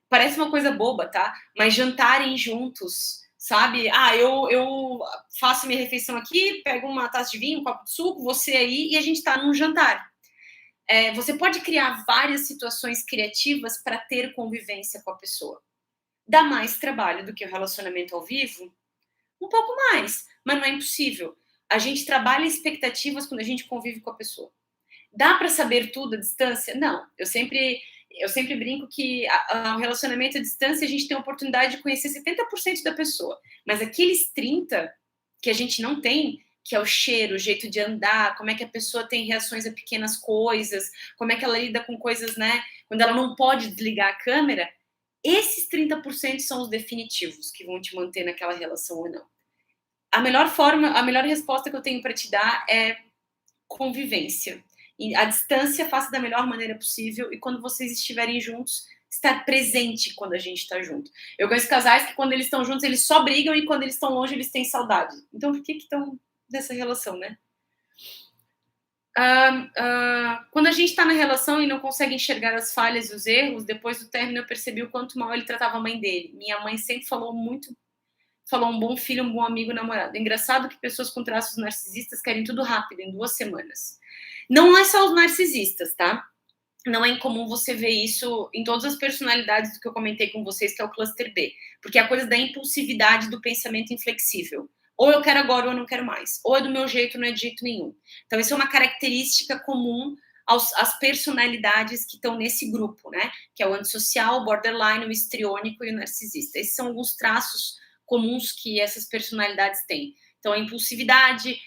Parece uma coisa boba, tá? Mas jantarem juntos, sabe? Ah, eu faço minha refeição aqui, pego uma taça de vinho, um copo de suco, você aí, e a gente tá num jantar. Você pode criar várias situações criativas para ter convivência com a pessoa. Dá mais trabalho do que o relacionamento ao vivo? Um pouco mais, mas não é impossível. A gente trabalha expectativas quando a gente convive com a pessoa. Dá para saber tudo à distância? Não. Eu sempre brinco que o relacionamento à distância a gente tem a oportunidade de conhecer 70% da pessoa, mas aqueles 30% que a gente não tem, que é o cheiro, o jeito de andar, como é que a pessoa tem reações a pequenas coisas, como é que ela lida com coisas, né? Quando ela não pode desligar a câmera, esses 30% são os definitivos que vão te manter naquela relação ou não. A melhor forma, a melhor resposta que eu tenho para te dar é convivência. E a distância faça da melhor maneira possível, e quando vocês estiverem juntos, estar presente quando a gente está junto. Eu conheço casais que quando eles estão juntos, eles só brigam, e quando eles estão longe, eles têm saudade. Então, por que estão nessa relação, né? Quando a gente está na relação e não consegue enxergar as falhas e os erros, depois do término eu percebi o quanto mal ele tratava a mãe dele. Minha mãe sempre falou um bom filho, um bom amigo, namorado. Engraçado que pessoas com traços narcisistas querem tudo rápido, em 2 semanas. Não é só os narcisistas, tá? Não é incomum você ver isso em todas as personalidades do que eu comentei com vocês, que é o cluster B. Porque é a coisa da impulsividade, do pensamento inflexível. Ou eu quero agora ou eu não quero mais. Ou é do meu jeito ou não é de jeito nenhum. Então, isso é uma característica comum às personalidades que estão nesse grupo, né? Que é o antissocial, o borderline, o histriônico e o narcisista. Esses são alguns traços comuns que essas personalidades têm. Então, a impulsividade,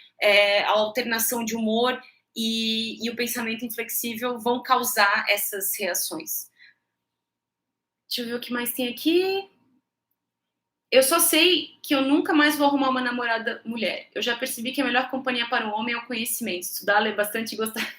a alternação de humor e o pensamento inflexível vão causar essas reações. Deixa eu ver o que mais tem aqui. Eu só sei que eu nunca mais vou arrumar uma namorada mulher. Eu já percebi que a melhor companhia para um homem é o conhecimento. Estudar, ler bastante e gostar.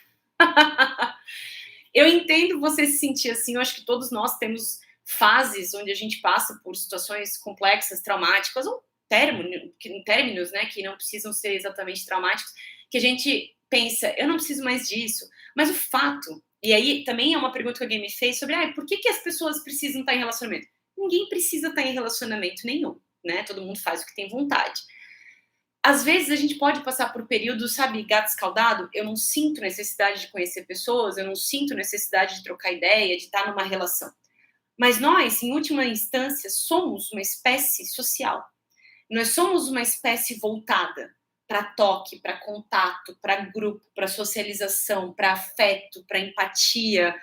Eu entendo você se sentir assim. Eu acho que todos nós temos fases onde a gente passa por situações complexas, traumáticas, ou términos, né, que não precisam ser exatamente traumáticos, que a gente pensa, eu não preciso mais disso. Mas o fato, e aí também é uma pergunta que alguém me fez sobre, por que as pessoas precisam estar em relacionamento? Ninguém precisa estar em relacionamento nenhum, né? Todo mundo faz o que tem vontade. Às vezes a gente pode passar por períodos, sabe, gato escaldado. Eu não sinto necessidade de conhecer pessoas, eu não sinto necessidade de trocar ideia, de estar numa relação. Mas nós, em última instância, somos uma espécie social. Nós somos uma espécie voltada para toque, para contato, para grupo, para socialização, para afeto, para empatia,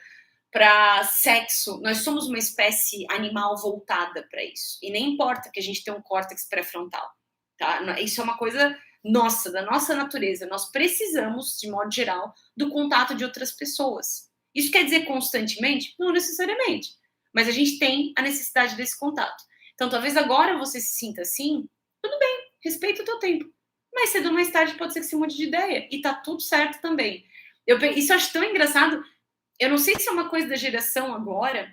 para sexo. Nós somos uma espécie animal voltada para isso. E nem importa que a gente tenha um córtex pré-frontal. Tá? Isso é uma coisa nossa, da nossa natureza. Nós precisamos, de modo geral, do contato de outras pessoas. Isso quer dizer constantemente? Não necessariamente. Mas a gente tem a necessidade desse contato. Então, talvez agora você se sinta assim, tudo bem, respeita o teu tempo. Mais cedo ou mais tarde pode ser que você mude de ideia. E tá tudo certo também. Isso eu acho tão engraçado. Eu não sei se é uma coisa da geração agora,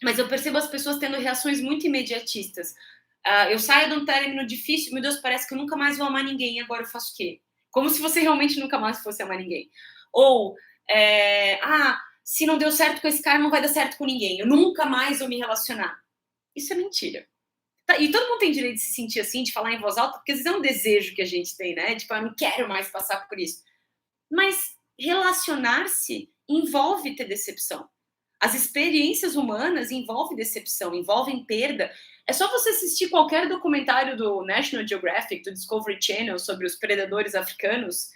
mas eu percebo as pessoas tendo reações muito imediatistas. Eu saio de um término difícil, meu Deus, parece que eu nunca mais vou amar ninguém, e agora eu faço o quê? Como se você realmente nunca mais fosse amar ninguém. Ou, se não deu certo com esse cara, não vai dar certo com ninguém, eu nunca mais vou me relacionar. Isso é mentira. E todo mundo tem direito de se sentir assim, de falar em voz alta, porque às vezes é um desejo que a gente tem, né? Tipo, eu não quero mais passar por isso. Mas relacionar-se envolve ter decepção. As experiências humanas envolvem decepção, envolvem perda. É só você assistir qualquer documentário do National Geographic, do Discovery Channel, sobre os predadores africanos.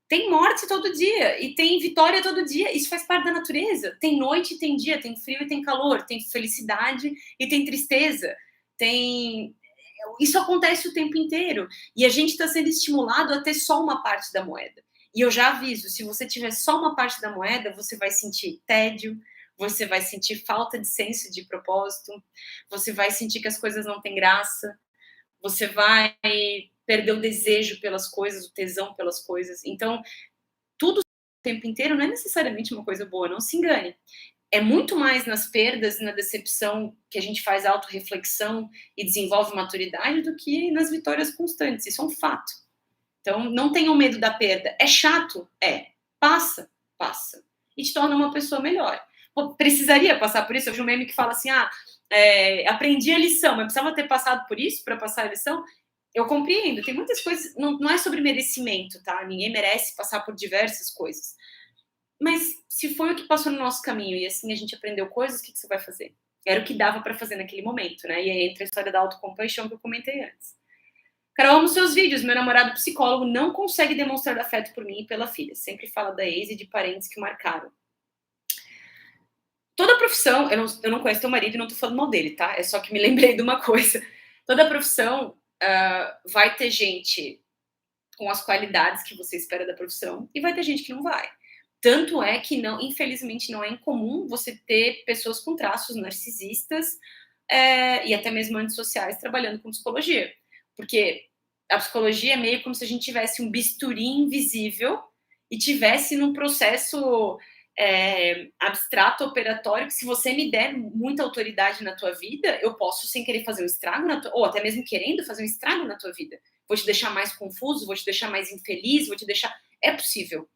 Tem morte todo dia e tem vitória todo dia. Isso faz parte da natureza. Tem noite e tem dia, tem frio e tem calor, tem felicidade e tem tristeza. Isso acontece o tempo inteiro. E a gente está sendo estimulado a ter só uma parte da moeda. E eu já aviso, se você tiver só uma parte da moeda, você vai sentir tédio, você vai sentir falta de senso de propósito, você vai sentir que as coisas não têm graça, você vai perder o desejo pelas coisas, o tesão pelas coisas. Então, tudo o tempo inteiro não é necessariamente uma coisa boa, não se engane. É muito mais nas perdas e na decepção que a gente faz autorreflexão e desenvolve maturidade do que nas vitórias constantes. Isso é um fato. Então, não tenham medo da perda. É chato? É. Passa. E te torna uma pessoa melhor. Pô, precisaria passar por isso? Eu vi um meme que fala assim, aprendi a lição, mas precisava ter passado por isso para passar a lição? Eu compreendo. Tem muitas coisas, não é sobre merecimento, tá? Ninguém merece passar por diversas coisas. Mas se foi o que passou no nosso caminho e assim a gente aprendeu coisas, o que você vai fazer? Era o que dava para fazer naquele momento, né? E aí entra a história da autocompaixão que eu comentei antes. Carol, amo seus vídeos. Meu namorado psicólogo não consegue demonstrar afeto por mim e pela filha. Sempre fala da ex e de parentes que o marcaram. Toda profissão, eu não conheço teu marido e não tô falando mal dele, tá? É só que me lembrei de uma coisa. Toda profissão vai ter gente com as qualidades que você espera da profissão, e vai ter gente que não vai. Tanto é que, não, infelizmente, não é incomum você ter pessoas com traços narcisistas e até mesmo antissociais trabalhando com psicologia. Porque a psicologia é meio como se a gente tivesse um bisturi invisível e tivesse num processo abstrato, operatório, que se você me der muita autoridade na tua vida, eu posso, sem querer, fazer um estrago ou até mesmo querendo fazer um estrago na tua vida. Vou te deixar mais confuso, vou te deixar mais infeliz, vou te deixar... É possível.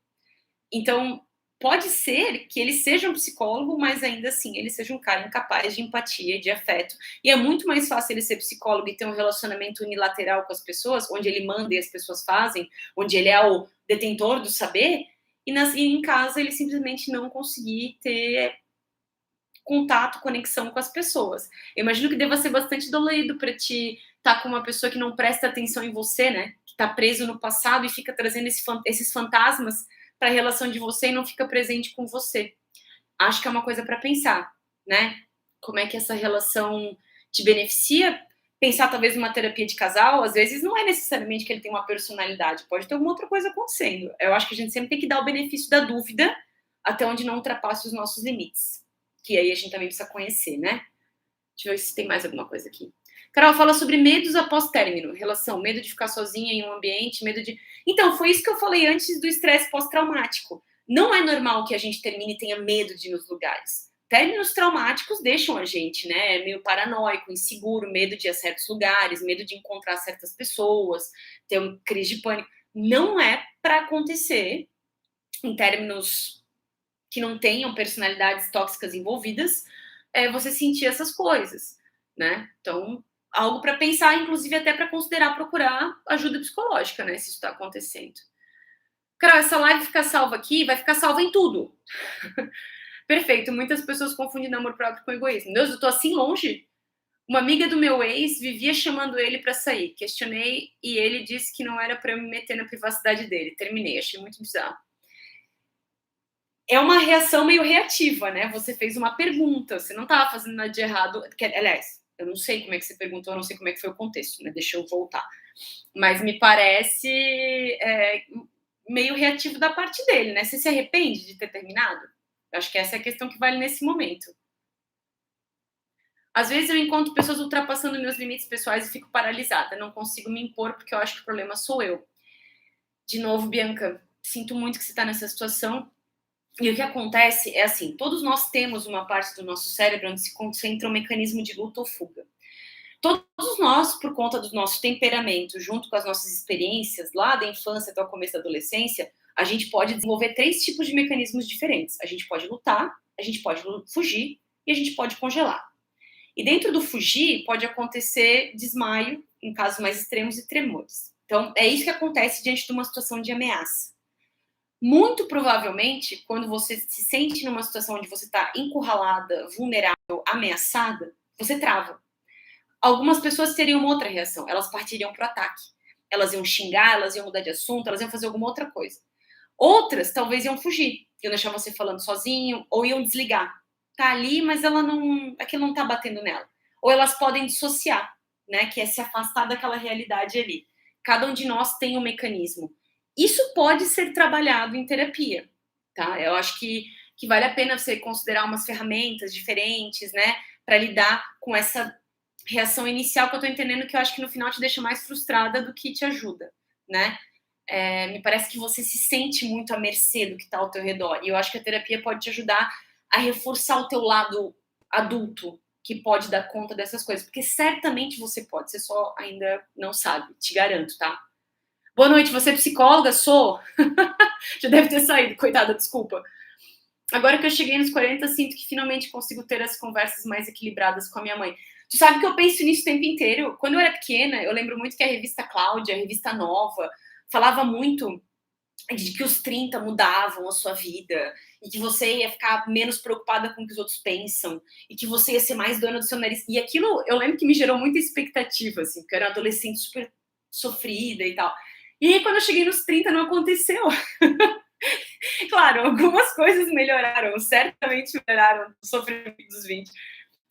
Então, pode ser que ele seja um psicólogo, mas ainda assim ele seja um cara incapaz de empatia, de afeto. E é muito mais fácil ele ser psicólogo e ter um relacionamento unilateral com as pessoas, onde ele manda e as pessoas fazem, onde ele é o detentor do saber, e em casa ele simplesmente não conseguir ter contato, conexão com as pessoas. Eu imagino que deva ser bastante dolorido para ti estar com uma pessoa que não presta atenção em você, né? Que está preso no passado e fica trazendo esses fantasmas para a relação de você e não fica presente com você. Acho que é uma coisa para pensar, né? Como é que essa relação te beneficia? Pensar talvez numa terapia de casal, às vezes não é necessariamente que ele tem uma personalidade, pode ter alguma outra coisa acontecendo. Eu acho que a gente sempre tem que dar o benefício da dúvida até onde não ultrapasse os nossos limites. Que aí a gente também precisa conhecer, né? Deixa eu ver se tem mais alguma coisa aqui. Carol, fala sobre medos após término, relação, medo de ficar sozinha em um ambiente, medo de... Então, foi isso que eu falei antes do estresse pós-traumático. Não é normal que a gente termine e tenha medo de ir nos lugares. Términos traumáticos deixam a gente, né, meio paranoico, inseguro, medo de ir a certos lugares, medo de encontrar certas pessoas, ter uma crise de pânico. Não é para acontecer em términos que não tenham personalidades tóxicas envolvidas, você sentir essas coisas, né? Então, algo para pensar, inclusive até para considerar procurar ajuda psicológica, né? Se isso está acontecendo. Carol, essa live fica salva aqui, vai ficar salva em tudo. Perfeito, muitas pessoas confundem amor próprio com egoísmo. Deus, eu tô assim longe. Uma amiga do meu ex vivia chamando ele para sair. Questionei e ele disse que não era para eu me meter na privacidade dele. Terminei, achei muito bizarro. É uma reação meio reativa, né? Você fez uma pergunta, você não estava fazendo nada de errado. Aliás, eu não sei como é que você perguntou, eu não sei como é que foi o contexto, né? Deixa eu voltar. Mas me parece meio reativo da parte dele, né? Você se arrepende de ter terminado? Eu acho que essa é a questão que vale nesse momento. Às vezes eu encontro pessoas ultrapassando meus limites pessoais e fico paralisada. Não consigo me impor porque eu acho que o problema sou eu. De novo, Bianca, sinto muito que você está nessa situação. E o que acontece é assim, todos nós temos uma parte do nosso cérebro onde se concentra um mecanismo de luta ou fuga. Todos nós, por conta do nosso temperamento, junto com as nossas experiências, lá da infância até o começo da adolescência, a gente pode desenvolver 3 tipos de mecanismos diferentes. A gente pode lutar, a gente pode fugir e a gente pode congelar. E dentro do fugir, pode acontecer desmaio, em casos mais extremos, e tremores. Então, é isso que acontece diante de uma situação de ameaça. Muito provavelmente, quando você se sente numa situação onde você está encurralada, vulnerável, ameaçada, você trava. Algumas pessoas teriam uma outra reação, elas partiriam para o ataque. Elas iam xingar, elas iam mudar de assunto, elas iam fazer alguma outra coisa. Outras talvez iam fugir, iam deixar você falando sozinho, ou iam desligar. Tá ali, mas aquilo não tá batendo nela. Ou elas podem dissociar, né, que é se afastar daquela realidade ali. Cada um de nós tem um mecanismo. Isso pode ser trabalhado em terapia, tá? Eu acho que vale a pena você considerar umas ferramentas diferentes, né, para lidar com essa reação inicial que eu tô entendendo, que eu acho que no final te deixa mais frustrada do que te ajuda, né? Me parece que você se sente muito à mercê do que está ao teu redor. E eu acho que a terapia pode te ajudar a reforçar o teu lado adulto, que pode dar conta dessas coisas. Porque certamente você pode, você só ainda não sabe, te garanto, tá? Boa noite, você é psicóloga? Sou. Já deve ter saído, coitada, desculpa. Agora que eu cheguei nos 40, sinto que finalmente consigo ter as conversas mais equilibradas com a minha mãe. Tu sabe que eu penso nisso o tempo inteiro? Quando eu era pequena, eu lembro muito que a revista Cláudia, a revista Nova, falava muito de que os 30 mudavam a sua vida e que você ia ficar menos preocupada com o que os outros pensam e que você ia ser mais dona do seu nariz. E aquilo, eu lembro que me gerou muita expectativa, assim, porque eu era uma adolescente super sofrida e tal. E aí, quando eu cheguei nos 30, não aconteceu. Claro, algumas coisas melhoraram, certamente melhoraram o sofrimento dos 20.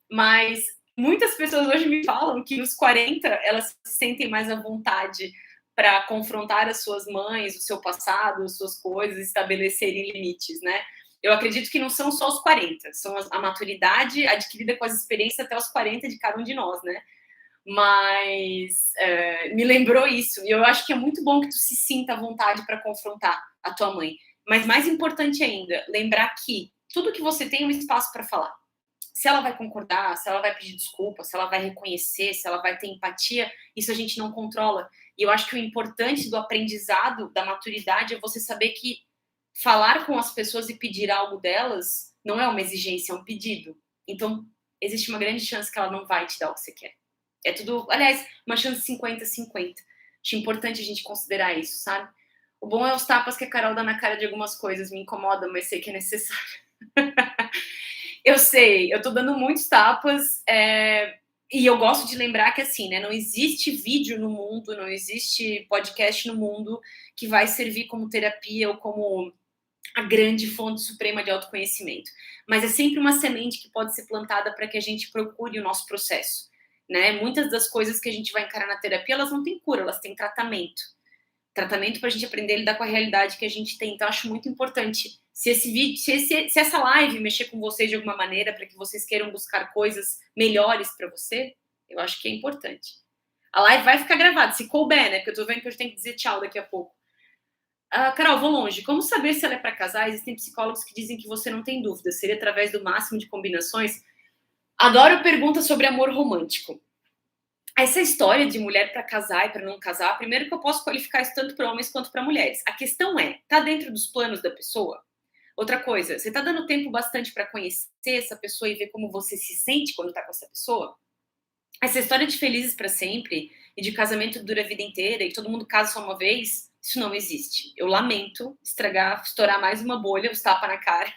Mas muitas pessoas hoje me falam que nos 40 elas se sentem mais à vontade para confrontar as suas mães, o seu passado, as suas coisas, estabelecerem limites, né? Eu acredito que não são só os 40, são a maturidade adquirida com as experiências até os 40 de cada um de nós, né? Mas me lembrou isso, e eu acho que é muito bom que tu se sinta à vontade para confrontar a tua mãe. Mas mais importante ainda, lembrar que tudo que você tem é um espaço para falar. Se ela vai concordar, se ela vai pedir desculpa, se ela vai reconhecer, se ela vai ter empatia, isso a gente não controla. E eu acho que o importante do aprendizado, da maturidade, é você saber que falar com as pessoas e pedir algo delas não é uma exigência, é um pedido. Então, existe uma grande chance que ela não vai te dar o que você quer. É tudo, aliás, uma chance 50-50. Acho importante a gente considerar isso, sabe? O bom é os tapas que a Carol dá na cara de algumas coisas, me incomoda, mas sei que é necessário. Eu sei, eu tô dando muitos tapas, e eu gosto de lembrar que, assim, né, não existe vídeo no mundo, não existe podcast no mundo que vai servir como terapia ou como a grande fonte suprema de autoconhecimento. Mas é sempre uma semente que pode ser plantada para que a gente procure o nosso processo, né? Muitas das coisas que a gente vai encarar na terapia, elas não têm cura, elas têm tratamento. Tratamento para a gente aprender a lidar com a realidade que a gente tem. Então, acho muito importante. Se esse vídeo, se essa live mexer com vocês de alguma maneira para que vocês queiram buscar coisas melhores para você, eu acho que é importante. A live vai ficar gravada, se couber, né? Porque eu tô vendo que eu tenho que dizer tchau daqui a pouco. Carol, vou longe. Como saber se ela é para casar? Existem psicólogos que dizem que você não tem dúvida. Seria através do máximo de combinações? Adoro perguntas sobre amor romântico. Essa história de mulher para casar e para não casar, primeiro que eu posso qualificar isso tanto para homens quanto para mulheres. A questão é, tá dentro dos planos da pessoa? Outra coisa, você tá dando tempo bastante para conhecer essa pessoa e ver como você se sente quando tá com essa pessoa? Essa história de felizes para sempre e de casamento que dura a vida inteira e todo mundo casa só uma vez, isso não existe. Eu lamento estourar mais uma bolha, os tapa na cara.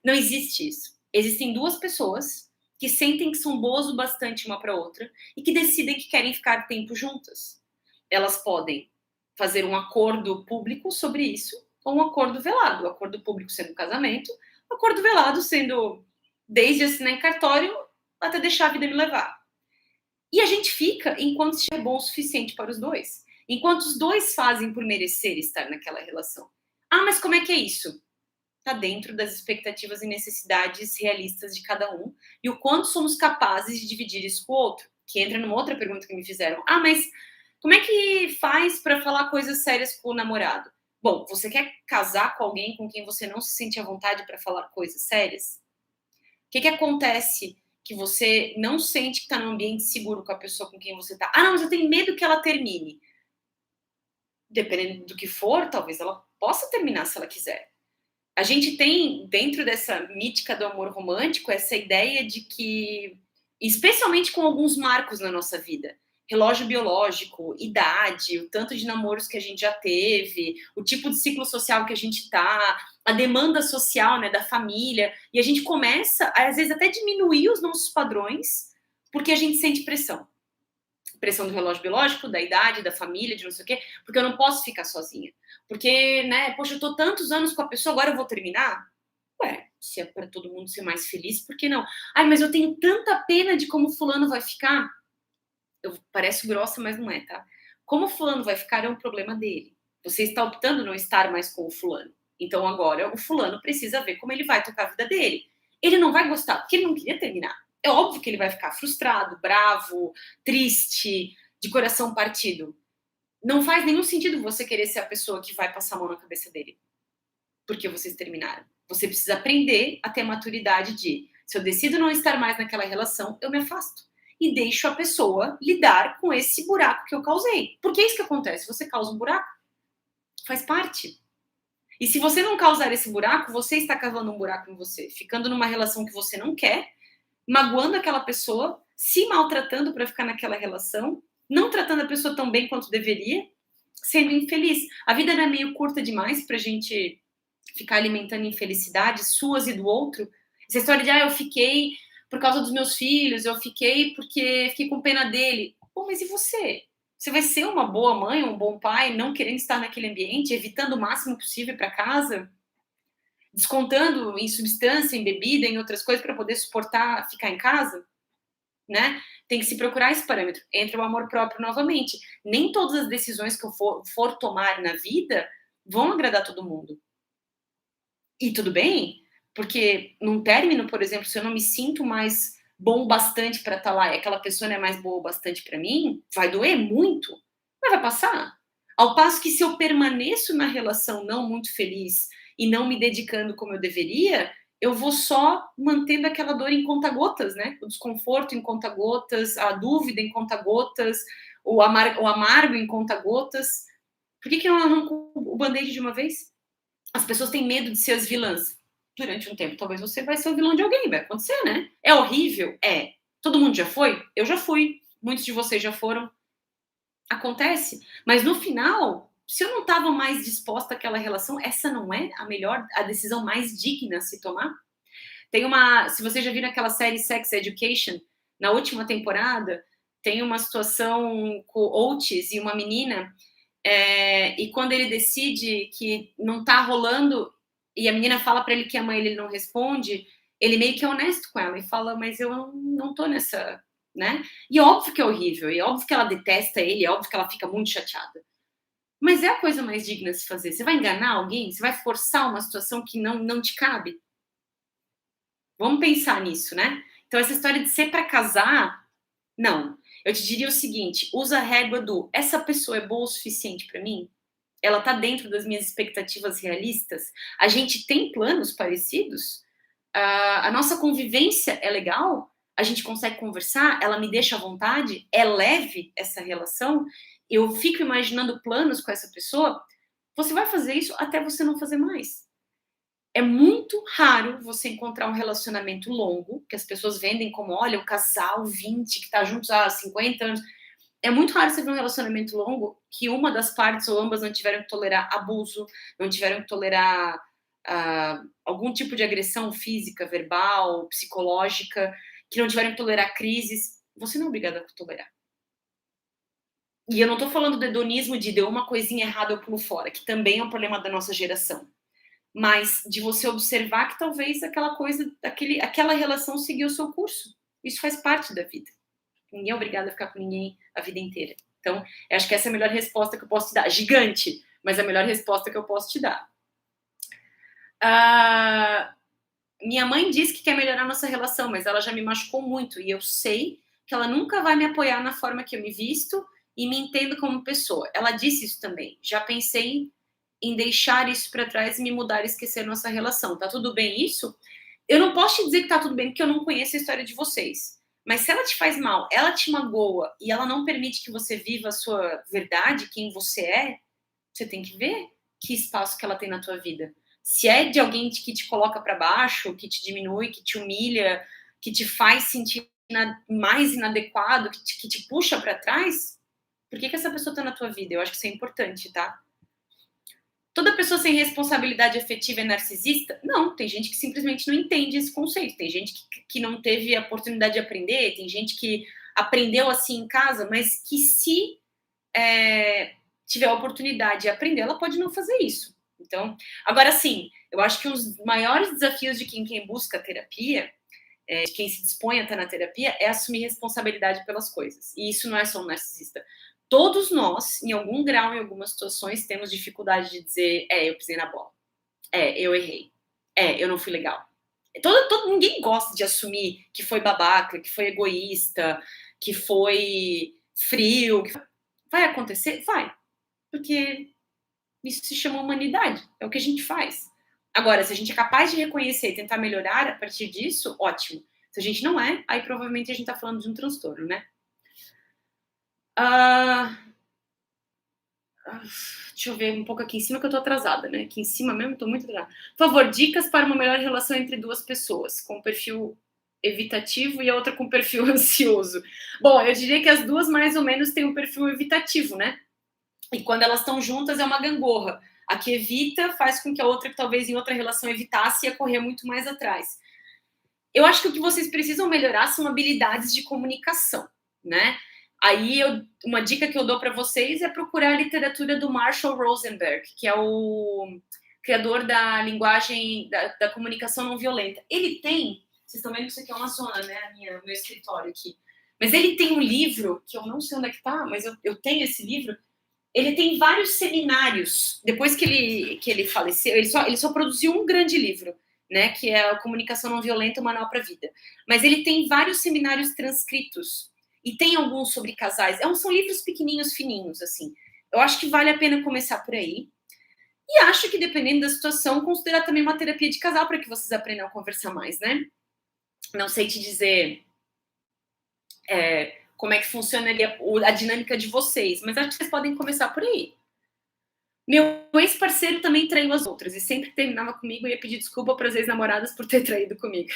Não existe isso. Existem duas pessoas que sentem que são boas o bastante uma para outra e que decidem que querem ficar tempo juntas. Elas podem fazer um acordo público sobre isso ou um acordo velado. O acordo público sendo o casamento, o acordo velado sendo desde assinar em cartório até deixar a vida me levar. E a gente fica enquanto estiver bom o suficiente para os dois. Enquanto os dois fazem por merecer estar naquela relação. Ah, mas como é que é isso? Está dentro das expectativas e necessidades realistas de cada um e o quanto somos capazes de dividir isso com o outro, que entra numa outra pergunta que me fizeram. Ah, mas como é que faz para falar coisas sérias com o namorado? Bom, você quer casar com alguém com quem você não se sente à vontade para falar coisas sérias? O que acontece que você não sente que está num ambiente seguro com a pessoa com quem você está? Ah, não, mas eu tenho medo que ela termine. Dependendo do que for, talvez ela possa terminar se ela quiser. A gente tem, dentro dessa mítica do amor romântico, essa ideia de que, especialmente com alguns marcos na nossa vida, relógio biológico, idade, o tanto de namoros que a gente já teve, o tipo de ciclo social que a gente tá, a demanda social, né, da família, e a gente começa, às vezes, até diminuir os nossos padrões, porque a gente sente pressão. Pressão do relógio biológico, da idade, da família, de não sei o quê, porque eu não posso ficar sozinha. Porque, né, poxa, eu tô tantos anos com a pessoa, agora eu vou terminar? Ué, se é para todo mundo ser mais feliz, por que não? Ai, mas eu tenho tanta pena de como fulano vai ficar. Parece grossa, mas não é, tá? Como fulano vai ficar é um problema dele. Você está optando não estar mais com o fulano. Então agora o fulano precisa ver como ele vai tocar a vida dele. Ele não vai gostar, porque ele não queria terminar. É óbvio que ele vai ficar frustrado, bravo, triste, de coração partido. Não faz nenhum sentido você querer ser a pessoa que vai passar a mão na cabeça dele. Porque vocês terminaram. Você precisa aprender a ter a maturidade de, se eu decido não estar mais naquela relação, eu me afasto. E deixo a pessoa lidar com esse buraco que eu causei. Porque é isso que acontece. Você causa um buraco. Faz parte. E se você não causar esse buraco, você está cavando um buraco em você. Ficando numa relação que você não quer, magoando aquela pessoa, se maltratando para ficar naquela relação, não tratando a pessoa tão bem quanto deveria, sendo infeliz. A vida não é meio curta demais pra gente ficar alimentando infelicidades suas e do outro? Essa história de, eu fiquei por causa dos meus filhos, eu fiquei porque fiquei com pena dele. Pô, mas e você? Você vai ser uma boa mãe, um bom pai, não querendo estar naquele ambiente, evitando o máximo possível para casa? Descontando em substância, em bebida, em outras coisas para poder suportar ficar em casa? né? Tem que se procurar esse parâmetro. Entra o amor próprio novamente. Nem todas as decisões que eu for tomar na vida vão agradar todo mundo. E tudo bem, porque num término, por exemplo, se eu não me sinto mais bom o bastante para estar lá e aquela pessoa não é mais boa o bastante para mim, vai doer muito, mas vai passar. Ao passo que se eu permaneço na relação não muito feliz e não me dedicando como eu deveria, eu vou só mantendo aquela dor em conta-gotas, né? O desconforto em conta-gotas, a dúvida em conta-gotas, o amargo em conta-gotas. Por que eu não arranco o band-aid de uma vez? As pessoas têm medo de ser as vilãs. Durante um tempo, talvez você vai ser o vilão de alguém, vai acontecer, né? É horrível? É. Todo mundo já foi? Eu já fui. Muitos de vocês já foram. Acontece. Mas no final, se eu não estava mais disposta àquela relação, essa não é a decisão mais digna a se tomar? Se você já viu aquela série Sex Education, na última temporada, tem uma situação com o Otis e uma menina, e quando ele decide que não tá rolando, e a menina fala para ele que ama ele não responde, ele meio que é honesto com ela e fala, mas eu não tô nessa, né? E é óbvio que é horrível, e é óbvio que ela detesta ele, é óbvio que ela fica muito chateada. Mas é a coisa mais digna de se fazer. Você vai enganar alguém? Você vai forçar uma situação que não te cabe? Vamos pensar nisso, né? Então, essa história de ser para casar, não. Eu te diria o seguinte, usa a régua do essa pessoa é boa o suficiente para mim? Ela tá dentro das minhas expectativas realistas? A gente tem planos parecidos? A nossa convivência é legal? A gente consegue conversar? Ela me deixa à vontade? É leve essa relação? Eu fico imaginando planos com essa pessoa? Você vai fazer isso até você não fazer mais. É muito raro você encontrar um relacionamento longo, que as pessoas vendem como, olha, o casal 20, que tá juntos há 50 anos. É muito raro você ver um relacionamento longo que uma das partes ou ambas não tiveram que tolerar abuso, não tiveram que tolerar algum tipo de agressão física, verbal, psicológica, que não tiveram que tolerar crises. Você não é obrigada a tolerar. E eu não tô falando do hedonismo de deu uma coisinha errada eu pulo fora, que também é um problema da nossa geração. Mas de você observar que talvez aquela coisa, aquela relação seguiu o seu curso. Isso faz parte da vida. Ninguém é obrigado a ficar com ninguém a vida inteira. Então, eu acho que essa é a melhor resposta que eu posso te dar. Gigante, mas a melhor resposta que eu posso te dar. Minha mãe disse que quer melhorar a nossa relação, mas ela já me machucou muito. E eu sei que ela nunca vai me apoiar na forma que eu me visto e me entendo como pessoa. Ela disse isso também. Já pensei em deixar isso para trás e me mudar e esquecer nossa relação. Tá tudo bem isso? Eu não posso te dizer que tá tudo bem, porque eu não conheço a história de vocês. Mas se ela te faz mal, ela te magoa e ela não permite que você viva a sua verdade, quem você é, você tem que ver que espaço que ela tem na tua vida. Se é de alguém que te coloca para baixo, que te diminui, que te humilha, que te faz sentir mais inadequado, que te puxa para trás, por que essa pessoa tá na tua vida? Eu acho que isso é importante, tá? Toda pessoa sem responsabilidade afetiva é narcisista? Não, tem gente que simplesmente não entende esse conceito. Tem gente que não teve a oportunidade de aprender, tem gente que aprendeu assim em casa, mas que se tiver a oportunidade de aprender, ela pode não fazer isso. Então, agora sim, eu acho que os maiores desafios de quem busca terapia, de quem se dispõe a estar na terapia, é assumir responsabilidade pelas coisas. E isso não é só um narcisista. Todos nós, em algum grau, em algumas situações, temos dificuldade de dizer, eu pisei na bola. Eu errei. Eu não fui legal. Ninguém gosta de assumir que foi babaca, que foi egoísta, que foi frio. Vai acontecer? Vai. Porque isso se chama humanidade. É o que a gente faz. Agora, se a gente é capaz de reconhecer e tentar melhorar a partir disso, ótimo. Se a gente não é, aí provavelmente a gente tá falando de um transtorno, né? Deixa eu ver um pouco aqui em cima que eu tô atrasada, né? Aqui em cima mesmo, tô muito atrasada. Por favor, dicas para uma melhor relação entre duas pessoas, com perfil evitativo e a outra com perfil ansioso. Bom, eu diria que as duas mais ou menos têm um perfil evitativo, né? E quando elas estão juntas é uma gangorra. A que evita faz com que a outra, que talvez em outra relação evitasse, ia correr muito mais atrás. Eu acho que o que vocês precisam melhorar são habilidades de comunicação, né? Aí, uma dica que eu dou para vocês é procurar a literatura do Marshall Rosenberg, que é o criador da linguagem, da comunicação não violenta. Ele tem, vocês estão vendo que isso aqui é uma zona, né? Meu escritório aqui. Mas ele tem um livro, que eu não sei onde é que tá, mas eu tenho esse livro. Ele tem vários seminários. Depois que ele faleceu, ele só produziu um grande livro, né? Que é a Comunicação Não Violenta, o Manual para a Vida. Mas ele tem vários seminários transcritos. E tem alguns sobre casais. São livros pequenininhos, fininhos, assim. Eu acho que vale a pena começar por aí. E acho que, dependendo da situação, considerar também uma terapia de casal para que vocês aprendam a conversar mais, né? Não sei te dizer como é que funciona a dinâmica de vocês, mas acho que vocês podem começar por aí. Meu ex-parceiro também traiu as outras, e sempre que terminava comigo, eu ia pedir desculpa para as ex-namoradas por ter traído comigo.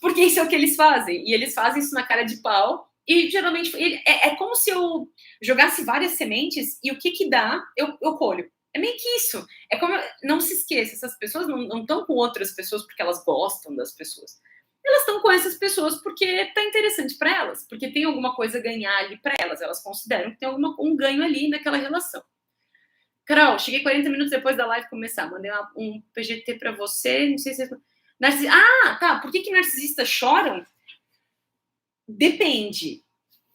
Porque isso é o que eles fazem, e eles fazem isso na cara de pau, e geralmente é como se eu jogasse várias sementes, e o que dá, eu colho. É meio que isso. É como, não se esqueça, essas pessoas não estão com outras pessoas porque elas gostam das pessoas. Elas estão com essas pessoas porque tá interessante para elas, porque tem alguma coisa a ganhar ali para elas. Elas consideram que tem um ganho ali naquela relação. Carol, cheguei 40 minutos depois da live começar. Mandei um PGT para você. Não sei se tá. Por que narcisistas choram? Depende.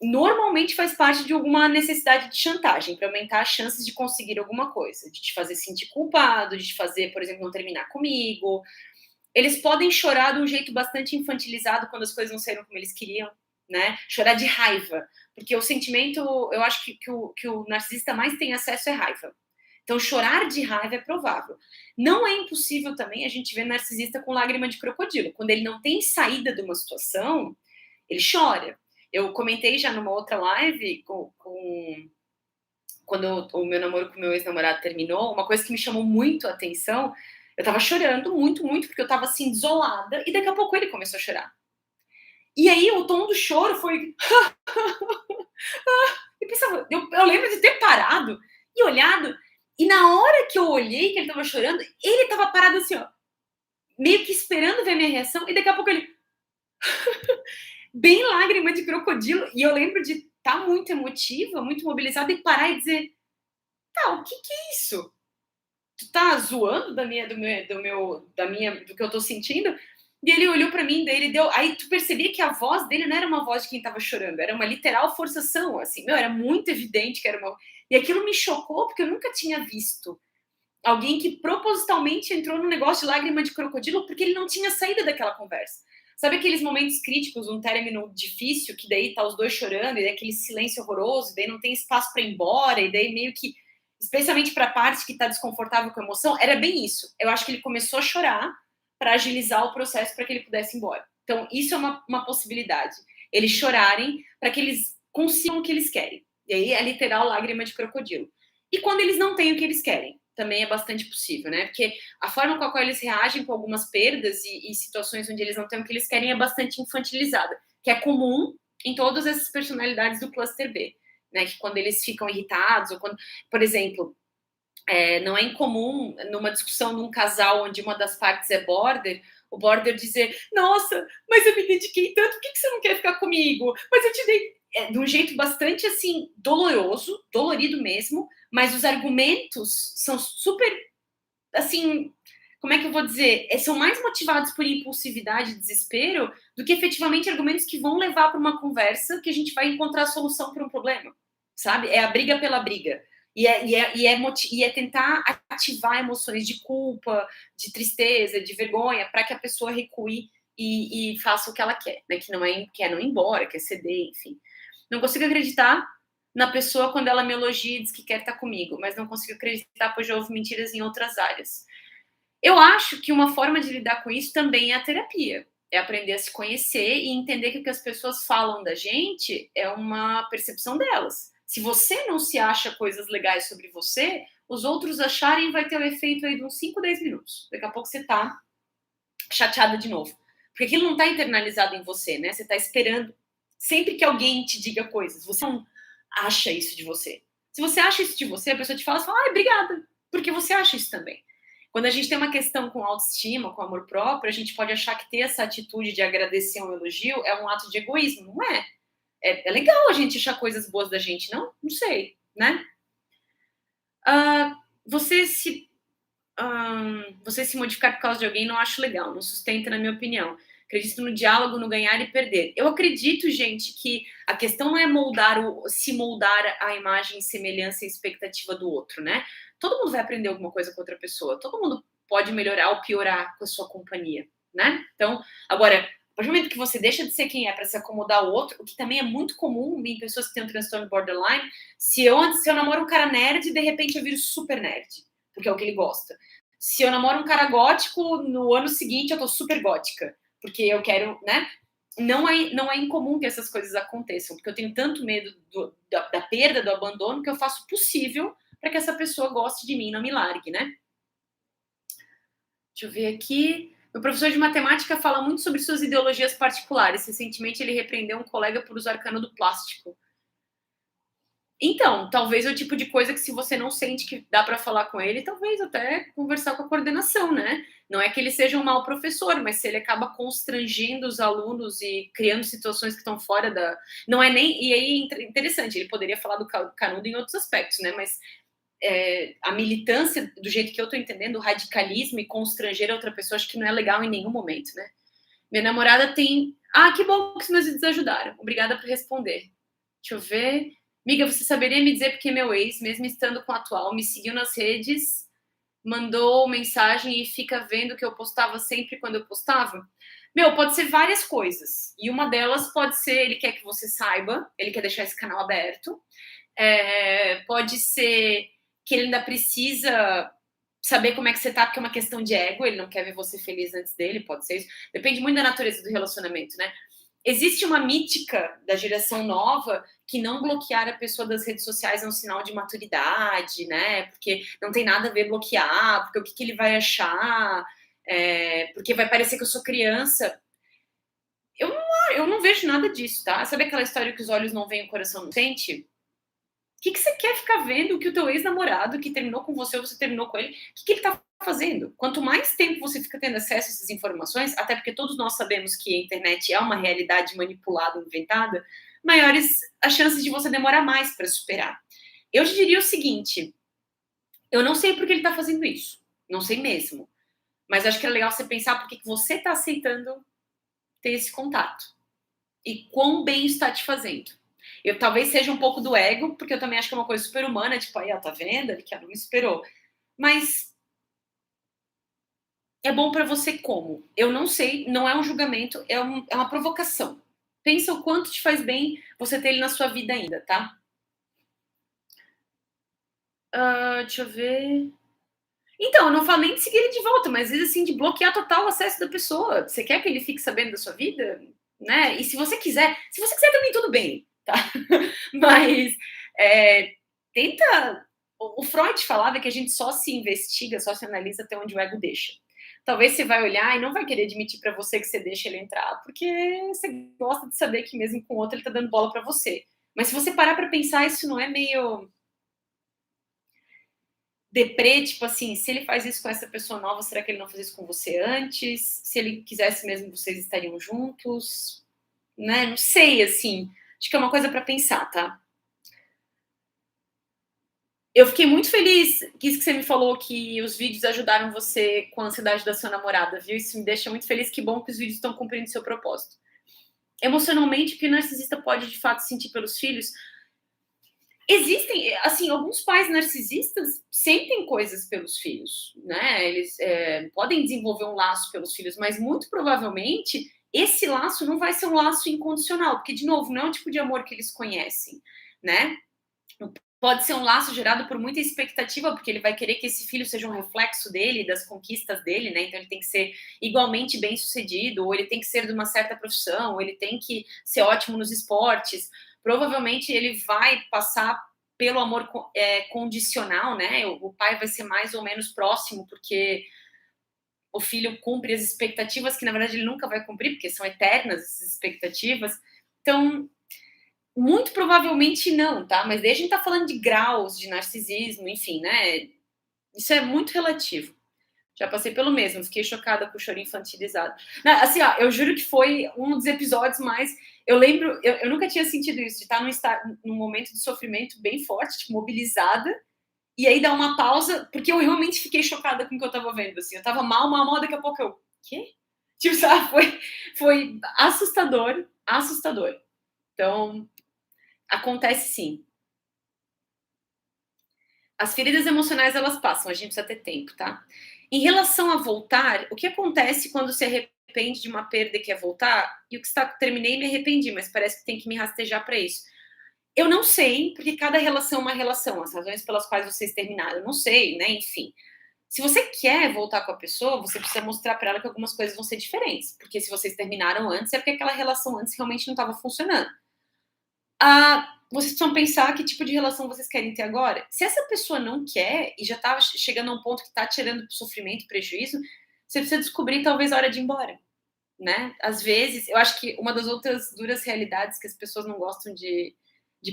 Normalmente faz parte de alguma necessidade de chantagem para aumentar as chances de conseguir alguma coisa, de te fazer sentir culpado, de te fazer, por exemplo, não terminar comigo. Eles podem chorar de um jeito bastante infantilizado quando as coisas não saíram como eles queriam, né? Chorar de raiva, porque o sentimento, eu acho que o narcisista mais tem acesso é raiva. Então, chorar de raiva é provável. Não é impossível também a gente ver narcisista com lágrima de crocodilo. Quando ele não tem saída de uma situação, ele chora. Eu comentei já numa outra live, quando o meu namoro com o meu ex-namorado terminou, uma coisa que me chamou muito a atenção, eu tava chorando muito, muito, porque eu tava assim, desolada, e daqui a pouco ele começou a chorar. E aí o tom do choro foi. E pensava, eu lembro de ter parado e olhado, e na hora que eu olhei que ele tava chorando, ele tava parado assim, ó, meio que esperando ver minha reação, e daqui a pouco ele. Bem lágrima de crocodilo, e eu lembro de estar muito emotiva, muito mobilizada, e parar e dizer: tá, o que é isso? Tu tá zoando do que eu tô sentindo? E ele olhou para mim, daí ele deu. Aí tu percebia que a voz dele não era uma voz de quem tava chorando, era uma literal forçação, assim, era muito evidente que era uma. E aquilo me chocou, porque eu nunca tinha visto alguém que propositalmente entrou no negócio de lágrima de crocodilo, porque ele não tinha saída daquela conversa. Sabe aqueles momentos críticos, um término difícil, que daí tá os dois chorando, e daí aquele silêncio horroroso, e daí não tem espaço para ir embora, e daí meio que, especialmente para a parte que tá desconfortável com a emoção, era bem isso. Eu acho que ele começou a chorar para agilizar o processo para que ele pudesse ir embora. Então, isso é uma possibilidade. Eles chorarem para que eles consigam o que eles querem. E aí é literal lágrima de crocodilo. E quando eles não têm o que eles querem, também é bastante possível, né? Porque a forma com a qual eles reagem com algumas perdas e situações onde eles não têm o que eles querem é bastante infantilizada, que é comum em todas essas personalidades do cluster B, né? Que quando eles ficam irritados, ou quando, por exemplo, não é incomum numa discussão num casal onde uma das partes é border, o border dizer: nossa, mas eu me dediquei tanto, por que você não quer ficar comigo? Mas eu te dei. De um jeito bastante assim, dolorido mesmo, mas os argumentos são super, assim, como é que eu vou dizer? São mais motivados por impulsividade e desespero do que efetivamente argumentos que vão levar para uma conversa que a gente vai encontrar a solução para um problema, sabe? É a briga pela briga. E é tentar ativar emoções de culpa, de tristeza, de vergonha, para que a pessoa recue e faça o que ela quer, né? Que não quer não ir embora, quer ceder, enfim. Não consigo acreditar na pessoa quando ela me elogia e diz que quer estar comigo, mas não consigo acreditar, pois já houve mentiras em outras áreas. Eu acho que uma forma de lidar com isso também é a terapia. É aprender a se conhecer e entender que o que as pessoas falam da gente é uma percepção delas. Se você não se acha coisas legais sobre você, os outros acharem vai ter o efeito aí de uns 5, 10 minutos. Daqui a pouco você tá chateada de novo. Porque aquilo não tá internalizado em você, né? Você tá esperando sempre que alguém te diga coisas. Você não acha isso de você. Se você acha isso de você, a pessoa te fala, você fala, obrigada, porque você acha isso também. Quando a gente tem uma questão com autoestima, com amor próprio, a gente pode achar que ter essa atitude de agradecer um elogio é um ato de egoísmo. Não é. É legal a gente achar coisas boas da gente, não? Não sei, né? Você se modificar por causa de alguém não acho legal, não sustenta, na minha opinião. Acredito no diálogo, no ganhar e perder. Eu acredito, gente, que a questão não é se moldar a imagem, semelhança e expectativa do outro, né? Todo mundo vai aprender alguma coisa com outra pessoa. Todo mundo pode melhorar ou piorar com a sua companhia, né? Então, agora, a partir do momento que você deixa de ser quem é para se acomodar ao outro, o que também é muito comum em pessoas que têm um transtorno borderline, se eu namoro um cara nerd, de repente eu viro super nerd, porque é o que ele gosta. Se eu namoro um cara gótico, no ano seguinte eu tô super gótica, porque eu quero, né? Não é incomum que essas coisas aconteçam, porque eu tenho tanto medo da perda, do abandono, que eu faço o possível para que essa pessoa goste de mim e não me largue, né? Deixa eu ver aqui. Meu professor de matemática fala muito sobre suas ideologias particulares. Recentemente ele repreendeu um colega por usar cano do plástico. Então, talvez é o tipo de coisa que se você não sente que dá para falar com ele, talvez até conversar com a coordenação, né? Não é que ele seja um mau professor, mas se ele acaba constrangendo os alunos e criando situações que estão fora da... Não é nem... E aí, interessante, ele poderia falar do canudo em outros aspectos, né? Mas a militância, do jeito que eu tô entendendo, o radicalismo e constranger a outra pessoa, acho que não é legal em nenhum momento, né? Minha namorada tem... Ah, que bom que os meus vídeos ajudaram. Obrigada por responder. Deixa eu ver... Miga, você saberia me dizer porque meu ex, mesmo estando com o atual, me seguiu nas redes, mandou mensagem e fica vendo que eu postava sempre quando eu postava? Meu, pode ser várias coisas. E uma delas pode ser, ele quer que você saiba, ele quer deixar esse canal aberto. Pode ser que ele ainda precisa saber como é que você tá, porque é uma questão de ego, ele não quer ver você feliz antes dele, pode ser isso. Depende muito da natureza do relacionamento, né? Existe uma mítica da geração nova que não bloquear a pessoa das redes sociais é um sinal de maturidade, né? Porque não tem nada a ver bloquear, porque o que ele vai achar, porque vai parecer que eu sou criança. Eu não vejo nada disso, tá? Sabe aquela história que os olhos não veem, o coração não sente? O que você quer ficar vendo que o teu ex-namorado que terminou com você ou você terminou com ele, o que ele tá fazendo? Quanto mais tempo você fica tendo acesso a essas informações, até porque todos nós sabemos que a internet é uma realidade manipulada, inventada, maiores as chances de você demorar mais para superar. Eu te diria o seguinte, eu não sei por que ele tá fazendo isso, não sei mesmo, mas acho que é legal você pensar por que você tá aceitando ter esse contato e quão bem está te fazendo. Eu talvez seja um pouco do ego, porque eu também acho que é uma coisa super humana, tipo, aí, ó, tá vendo? Ele que não me esperou. Mas é bom pra você como? Eu não sei, não é um julgamento, é uma provocação. Pensa o quanto te faz bem você ter ele na sua vida ainda, tá? Deixa eu ver... Então, eu não falo nem de seguir ele de volta, mas às vezes assim, de bloquear total o acesso da pessoa. Você quer que ele fique sabendo da sua vida? Né? E se você quiser também tudo bem, tá? Mas tenta... O Freud falava que a gente só se investiga, só se analisa até onde o ego deixa. Talvez você vai olhar e não vai querer admitir para você que você deixa ele entrar, porque você gosta de saber que mesmo com outro ele tá dando bola para você. Mas se você parar para pensar, isso não é meio deprê, tipo assim, se ele faz isso com essa pessoa nova, será que ele não fez isso com você antes? Se ele quisesse mesmo, vocês estariam juntos? Né? Não sei, assim. Acho que é uma coisa para pensar, tá? Eu fiquei muito feliz que isso que você me falou, que os vídeos ajudaram você com a ansiedade da sua namorada, viu? Isso me deixa muito feliz. Que bom que os vídeos estão cumprindo seu propósito. Emocionalmente, o que o narcisista pode, de fato, sentir pelos filhos... Existem, assim, alguns pais narcisistas sentem coisas pelos filhos, né? Eles podem desenvolver um laço pelos filhos, mas muito provavelmente esse laço não vai ser um laço incondicional, porque, de novo, não é o tipo de amor que eles conhecem, né? Pode ser um laço gerado por muita expectativa, porque ele vai querer que esse filho seja um reflexo dele, das conquistas dele, né? Então ele tem que ser igualmente bem sucedido, ou ele tem que ser de uma certa profissão, ou ele tem que ser ótimo nos esportes. Provavelmente ele vai passar pelo amor condicional, né? O pai vai ser mais ou menos próximo, porque o filho cumpre as expectativas que, na verdade, ele nunca vai cumprir, porque são eternas essas expectativas. Então, muito provavelmente não, tá? Mas daí a gente tá falando de graus de narcisismo, enfim, né? Isso é muito relativo. Já passei pelo mesmo, fiquei chocada com o choro infantilizado. Não, assim, ó, eu juro que foi um dos episódios mais... Eu lembro, eu nunca tinha sentido isso, de estar num momento de sofrimento bem forte, tipo, mobilizada, e aí dar uma pausa, porque eu realmente fiquei chocada com o que eu tava vendo, assim. Eu tava mal, daqui a pouco eu... Quê? Tipo, sabe, Foi assustador, assustador. Então, acontece sim. As feridas emocionais, elas passam, a gente precisa ter tempo, tá? Em relação a voltar, o que acontece quando se arrepende de uma perda e quer voltar? E o que está, terminei e me arrependi, mas parece que tem que me rastejar para isso. Eu não sei, porque cada relação é uma relação, as razões pelas quais vocês terminaram, eu não sei, né? Enfim. Se você quer voltar com a pessoa, você precisa mostrar para ela que algumas coisas vão ser diferentes. Porque se vocês terminaram antes, é porque aquela relação antes realmente não estava funcionando. Vocês precisam pensar que tipo de relação vocês querem ter agora. Se essa pessoa não quer e já está chegando a um ponto que está tirando sofrimento, prejuízo, você precisa descobrir talvez a hora de ir embora, né? Às vezes, eu acho que uma das outras duras realidades que as pessoas não gostam de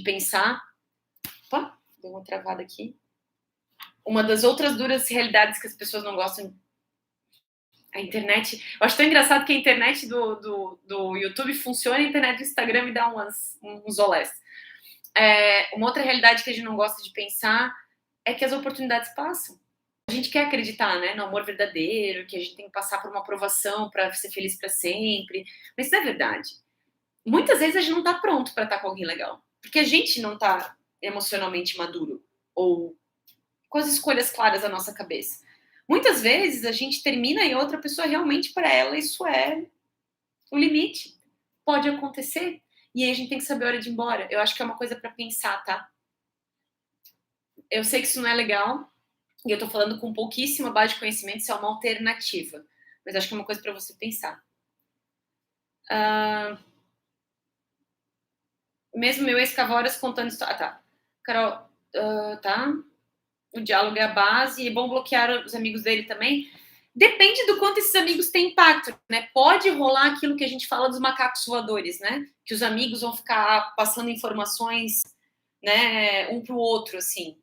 pensar... Opa, deu uma travada aqui. Uma das outras duras realidades que as pessoas não gostam... A internet... Eu acho tão engraçado que a internet do YouTube funciona e a internet do Instagram me dá uns olés. Uma outra realidade que a gente não gosta de pensar é que as oportunidades passam. A gente quer acreditar, né, no amor verdadeiro, que a gente tem que passar por uma aprovação para ser feliz para sempre. Mas isso não é verdade. Muitas vezes a gente não está pronto para estar com alguém legal. Porque a gente não está emocionalmente maduro ou com as escolhas claras na nossa cabeça. Muitas vezes a gente termina e outra pessoa realmente, para ela, isso é o limite. Pode acontecer. E aí a gente tem que saber a hora de ir embora. Eu acho que é uma coisa para pensar, tá? Eu sei que isso não é legal. E eu tô falando com pouquíssima base de conhecimento, isso é uma alternativa. Mas acho que é uma coisa para você pensar. Mesmo meu ex-cavoras contando história... tá. Carol, tá? O diálogo é a base, e é bom bloquear os amigos dele também. Depende do quanto esses amigos têm impacto, né? Pode rolar aquilo que a gente fala dos macacos voadores, né? Que os amigos vão ficar passando informações, né, um pro outro, assim.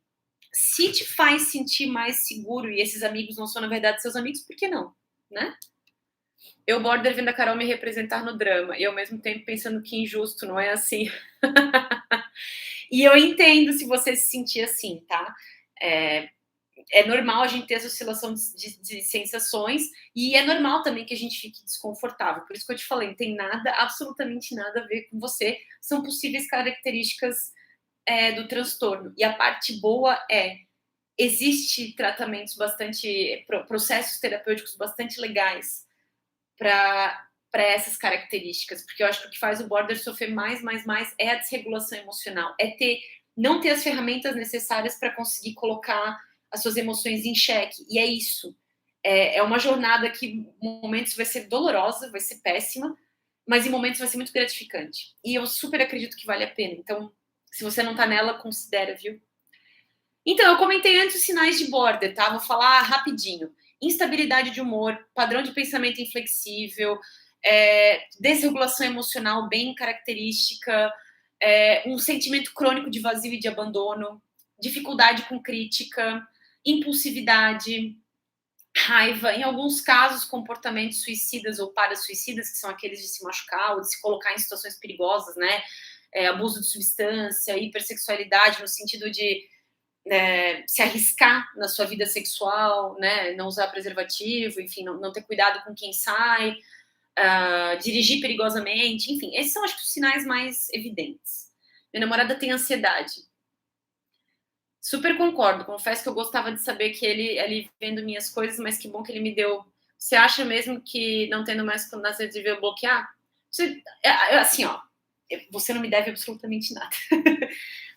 Se te faz sentir mais seguro e esses amigos não são, na verdade, seus amigos, por que não, né? Eu, border, vendo a Carol me representar no drama e ao mesmo tempo pensando que injusto, não é assim? E eu entendo se você se sentir assim, tá? É normal a gente ter essa oscilação de sensações e é normal também que a gente fique desconfortável. Por isso que eu te falei, não tem nada, absolutamente nada a ver com você. São possíveis características do transtorno. E a parte boa existe tratamentos processos terapêuticos bastante legais para essas características, porque eu acho que o que faz o border sofrer mais é a desregulação emocional, não ter as ferramentas necessárias para conseguir colocar as suas emoções em xeque, e é isso. É uma jornada que em momentos vai ser dolorosa, vai ser péssima, mas em momentos vai ser muito gratificante. E eu super acredito que vale a pena. Então, se você não tá nela, considera, viu? Então, eu comentei antes os sinais de border, tá? Vou falar rapidinho. Instabilidade de humor, padrão de pensamento inflexível, desregulação emocional bem característica, um sentimento crônico de vazio e de abandono, dificuldade com crítica, impulsividade, raiva, em alguns casos, comportamentos suicidas ou parasuicidas, que são aqueles de se machucar ou de se colocar em situações perigosas, né? Abuso de substância, hipersexualidade, no sentido de se arriscar na sua vida sexual, né? Não usar preservativo, enfim, não ter cuidado com quem sai, dirigir perigosamente, enfim, esses são, acho que, os sinais mais evidentes. Minha namorada tem ansiedade. Super concordo, confesso que eu gostava de saber que ele vendo minhas coisas, mas que bom que ele me deu. Você acha mesmo que não tendo mais condição de devia bloquear? Assim, ó, você não me deve absolutamente nada.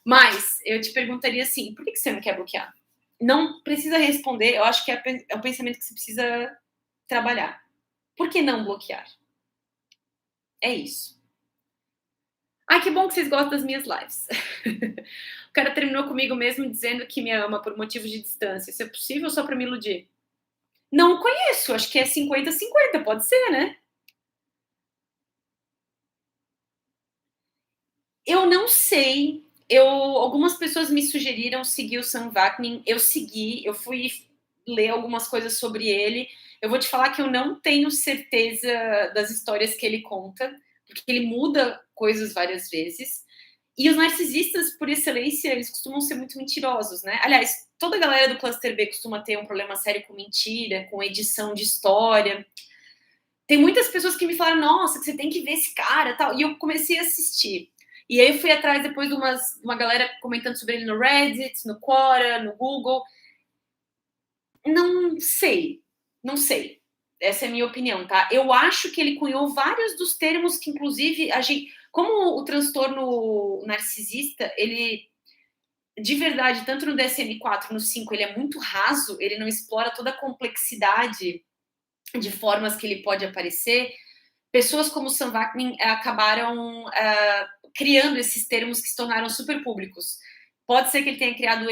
Mas eu te perguntaria assim, por que você não quer bloquear? Não precisa responder, eu acho que é o pensamento que você precisa trabalhar. Por que não bloquear? É isso. Ai, que bom que vocês gostam das minhas lives. O cara terminou comigo mesmo dizendo que me ama por motivos de distância. Se é possível, só pra me iludir. Não conheço, acho que é 50-50, pode ser, né? Eu não sei. Algumas pessoas me sugeriram seguir o Sam Vaknin. Eu segui, eu fui ler algumas coisas sobre ele. Eu vou te falar que eu não tenho certeza das histórias que ele conta, porque ele muda coisas várias vezes. E os narcisistas, por excelência, eles costumam ser muito mentirosos, né? Aliás, toda a galera do Cluster B costuma ter um problema sério com mentira, com edição de história. tem muitas pessoas que me falaram, nossa, que você tem que ver esse cara, tal. E eu comecei a assistir. E aí eu fui atrás depois de uma galera comentando sobre ele no Reddit, no Quora, no Google. Não sei. Essa é a minha opinião, tá? Eu acho que ele cunhou vários dos termos que, inclusive, a gente... Como o transtorno narcisista, ele... De verdade, tanto no DSM-4, no 5, ele é muito raso, ele não explora toda a complexidade de formas que ele pode aparecer. Pessoas como Sam Vaknin acabaram criando esses termos que se tornaram super públicos. Pode ser que ele tenha criado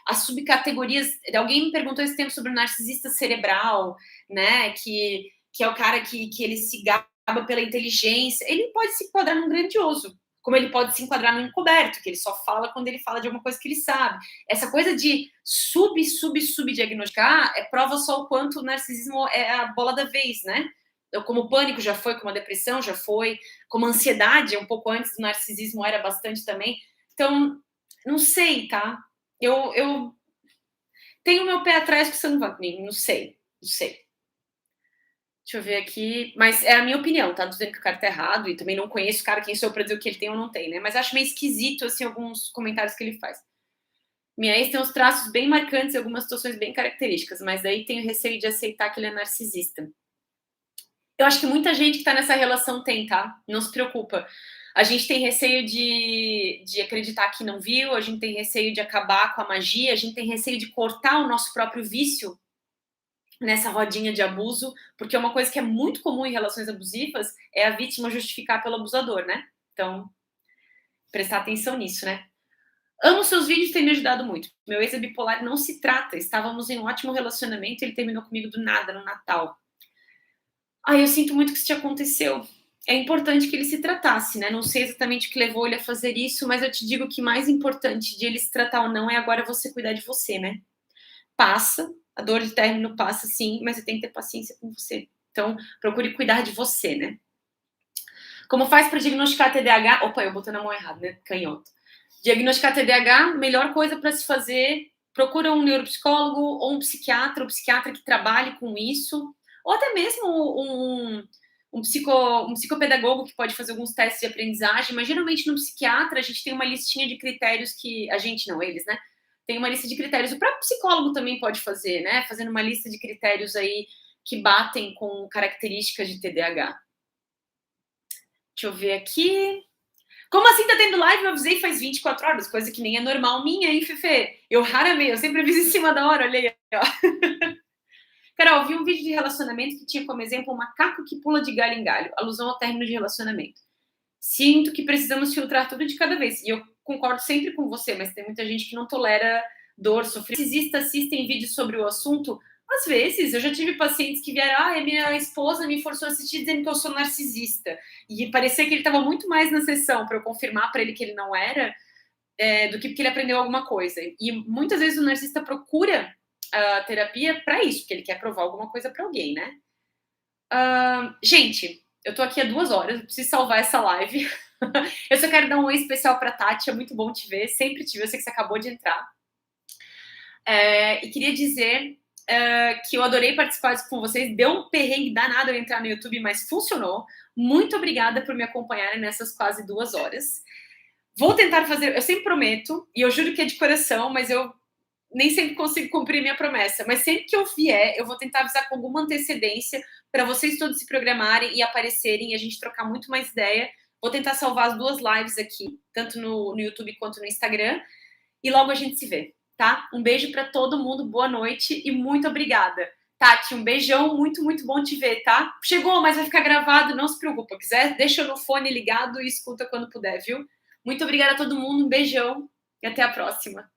as subcategorias. Alguém me perguntou esse tempo sobre o narcisista cerebral, né? Que é o cara que ele se gaba pela inteligência. Ele pode se enquadrar num grandioso, como ele pode se enquadrar no encoberto, que ele só fala quando ele fala de alguma coisa que ele sabe. Essa coisa de subdiagnosticar prova só o quanto o narcisismo é a bola da vez, né? Como o pânico já foi, como a depressão já foi, como a ansiedade, um pouco antes do narcisismo era bastante também. Então, não sei, tá? Eu tenho meu pé atrás com o Sam Vaknin, não sei. Deixa eu ver aqui, mas é a minha opinião, tá? Não tô dizendo que o cara tá errado, e também não conheço o cara, quem sou eu pra dizer o que ele tem ou não tem, né? Mas acho meio esquisito, assim, alguns comentários que ele faz. Minha ex tem uns traços bem marcantes e algumas situações bem características, mas daí tenho receio de aceitar que ele é narcisista. Eu acho que muita gente que tá nessa relação tem, tá? Não se preocupa. A gente tem receio de acreditar que não viu, a gente tem receio de acabar com a magia, a gente tem receio de cortar o nosso próprio vício nessa rodinha de abuso, porque uma coisa que é muito comum em relações abusivas é a vítima justificar pelo abusador, né? Então, prestar atenção nisso, né? Amo seus vídeos, tem me ajudado muito. Meu ex é bipolar, não se trata. Estávamos em um ótimo relacionamento, ele terminou comigo do nada no Natal. Ai, eu sinto muito que isso te aconteceu. É importante que ele se tratasse, né? Não sei exatamente o que levou ele a fazer isso, mas eu te digo que mais importante de ele se tratar ou não é agora você cuidar de você, né? Passa, a dor de término passa sim, mas você tem que ter paciência com você. Então, procure cuidar de você, né? Como faz para diagnosticar TDAH? Opa, eu botei na mão errada, né? Canhoto. Diagnosticar TDAH, melhor coisa para se fazer, procura um neuropsicólogo ou um psiquiatra que trabalhe com isso, ou até mesmo um psicopedagogo que pode fazer alguns testes de aprendizagem, mas geralmente no psiquiatra a gente tem uma listinha de critérios que... A gente não, eles, né? Tem uma lista de critérios. O próprio psicólogo também pode fazer, né? Fazendo uma lista de critérios aí que batem com características de TDAH. Deixa eu ver aqui. Como assim tá tendo live? Eu avisei faz 24 horas, coisa que nem é normal minha, hein, Fefe? Eu sempre aviso em cima da hora, olha aí, ó. Carol, vi um vídeo de relacionamento que tinha como exemplo um macaco que pula de galho em galho, alusão ao término de relacionamento. Sinto que precisamos filtrar tudo de cada vez. E eu concordo sempre com você, mas tem muita gente que não tolera dor, sofrimento. Narcisistas assistem vídeos sobre o assunto. Às vezes, eu já tive pacientes que vieram, minha esposa me forçou a assistir dizendo que eu sou narcisista. E parecia que ele estava muito mais na sessão para eu confirmar para ele que ele não era, do que porque ele aprendeu alguma coisa. E muitas vezes o narcisista procura a terapia para isso, porque ele quer provar alguma coisa para alguém, né? Gente, eu tô aqui há 2 horas, eu preciso salvar essa live. Eu só quero dar um oi especial pra Tati, é muito bom te ver, sempre te ver, eu sei que você acabou de entrar. E queria dizer que eu adorei participar com vocês, deu um perrengue danado eu entrar no YouTube, mas funcionou. Muito obrigada por me acompanharem nessas quase 2 horas. Vou tentar fazer, eu sempre prometo, e eu juro que é de coração, mas eu nem sempre consigo cumprir minha promessa, mas sempre que eu vier, eu vou tentar avisar com alguma antecedência para vocês todos se programarem e aparecerem e a gente trocar muito mais ideia. Vou tentar salvar as 2 lives aqui, tanto no YouTube quanto no Instagram, e logo a gente se vê, tá? Um beijo para todo mundo, boa noite e muito obrigada. Tati, um beijão, muito, muito bom te ver, tá? Chegou, mas vai ficar gravado, não se preocupa. Quiser, deixa no fone ligado e escuta quando puder, viu? Muito obrigada a todo mundo, um beijão e até a próxima.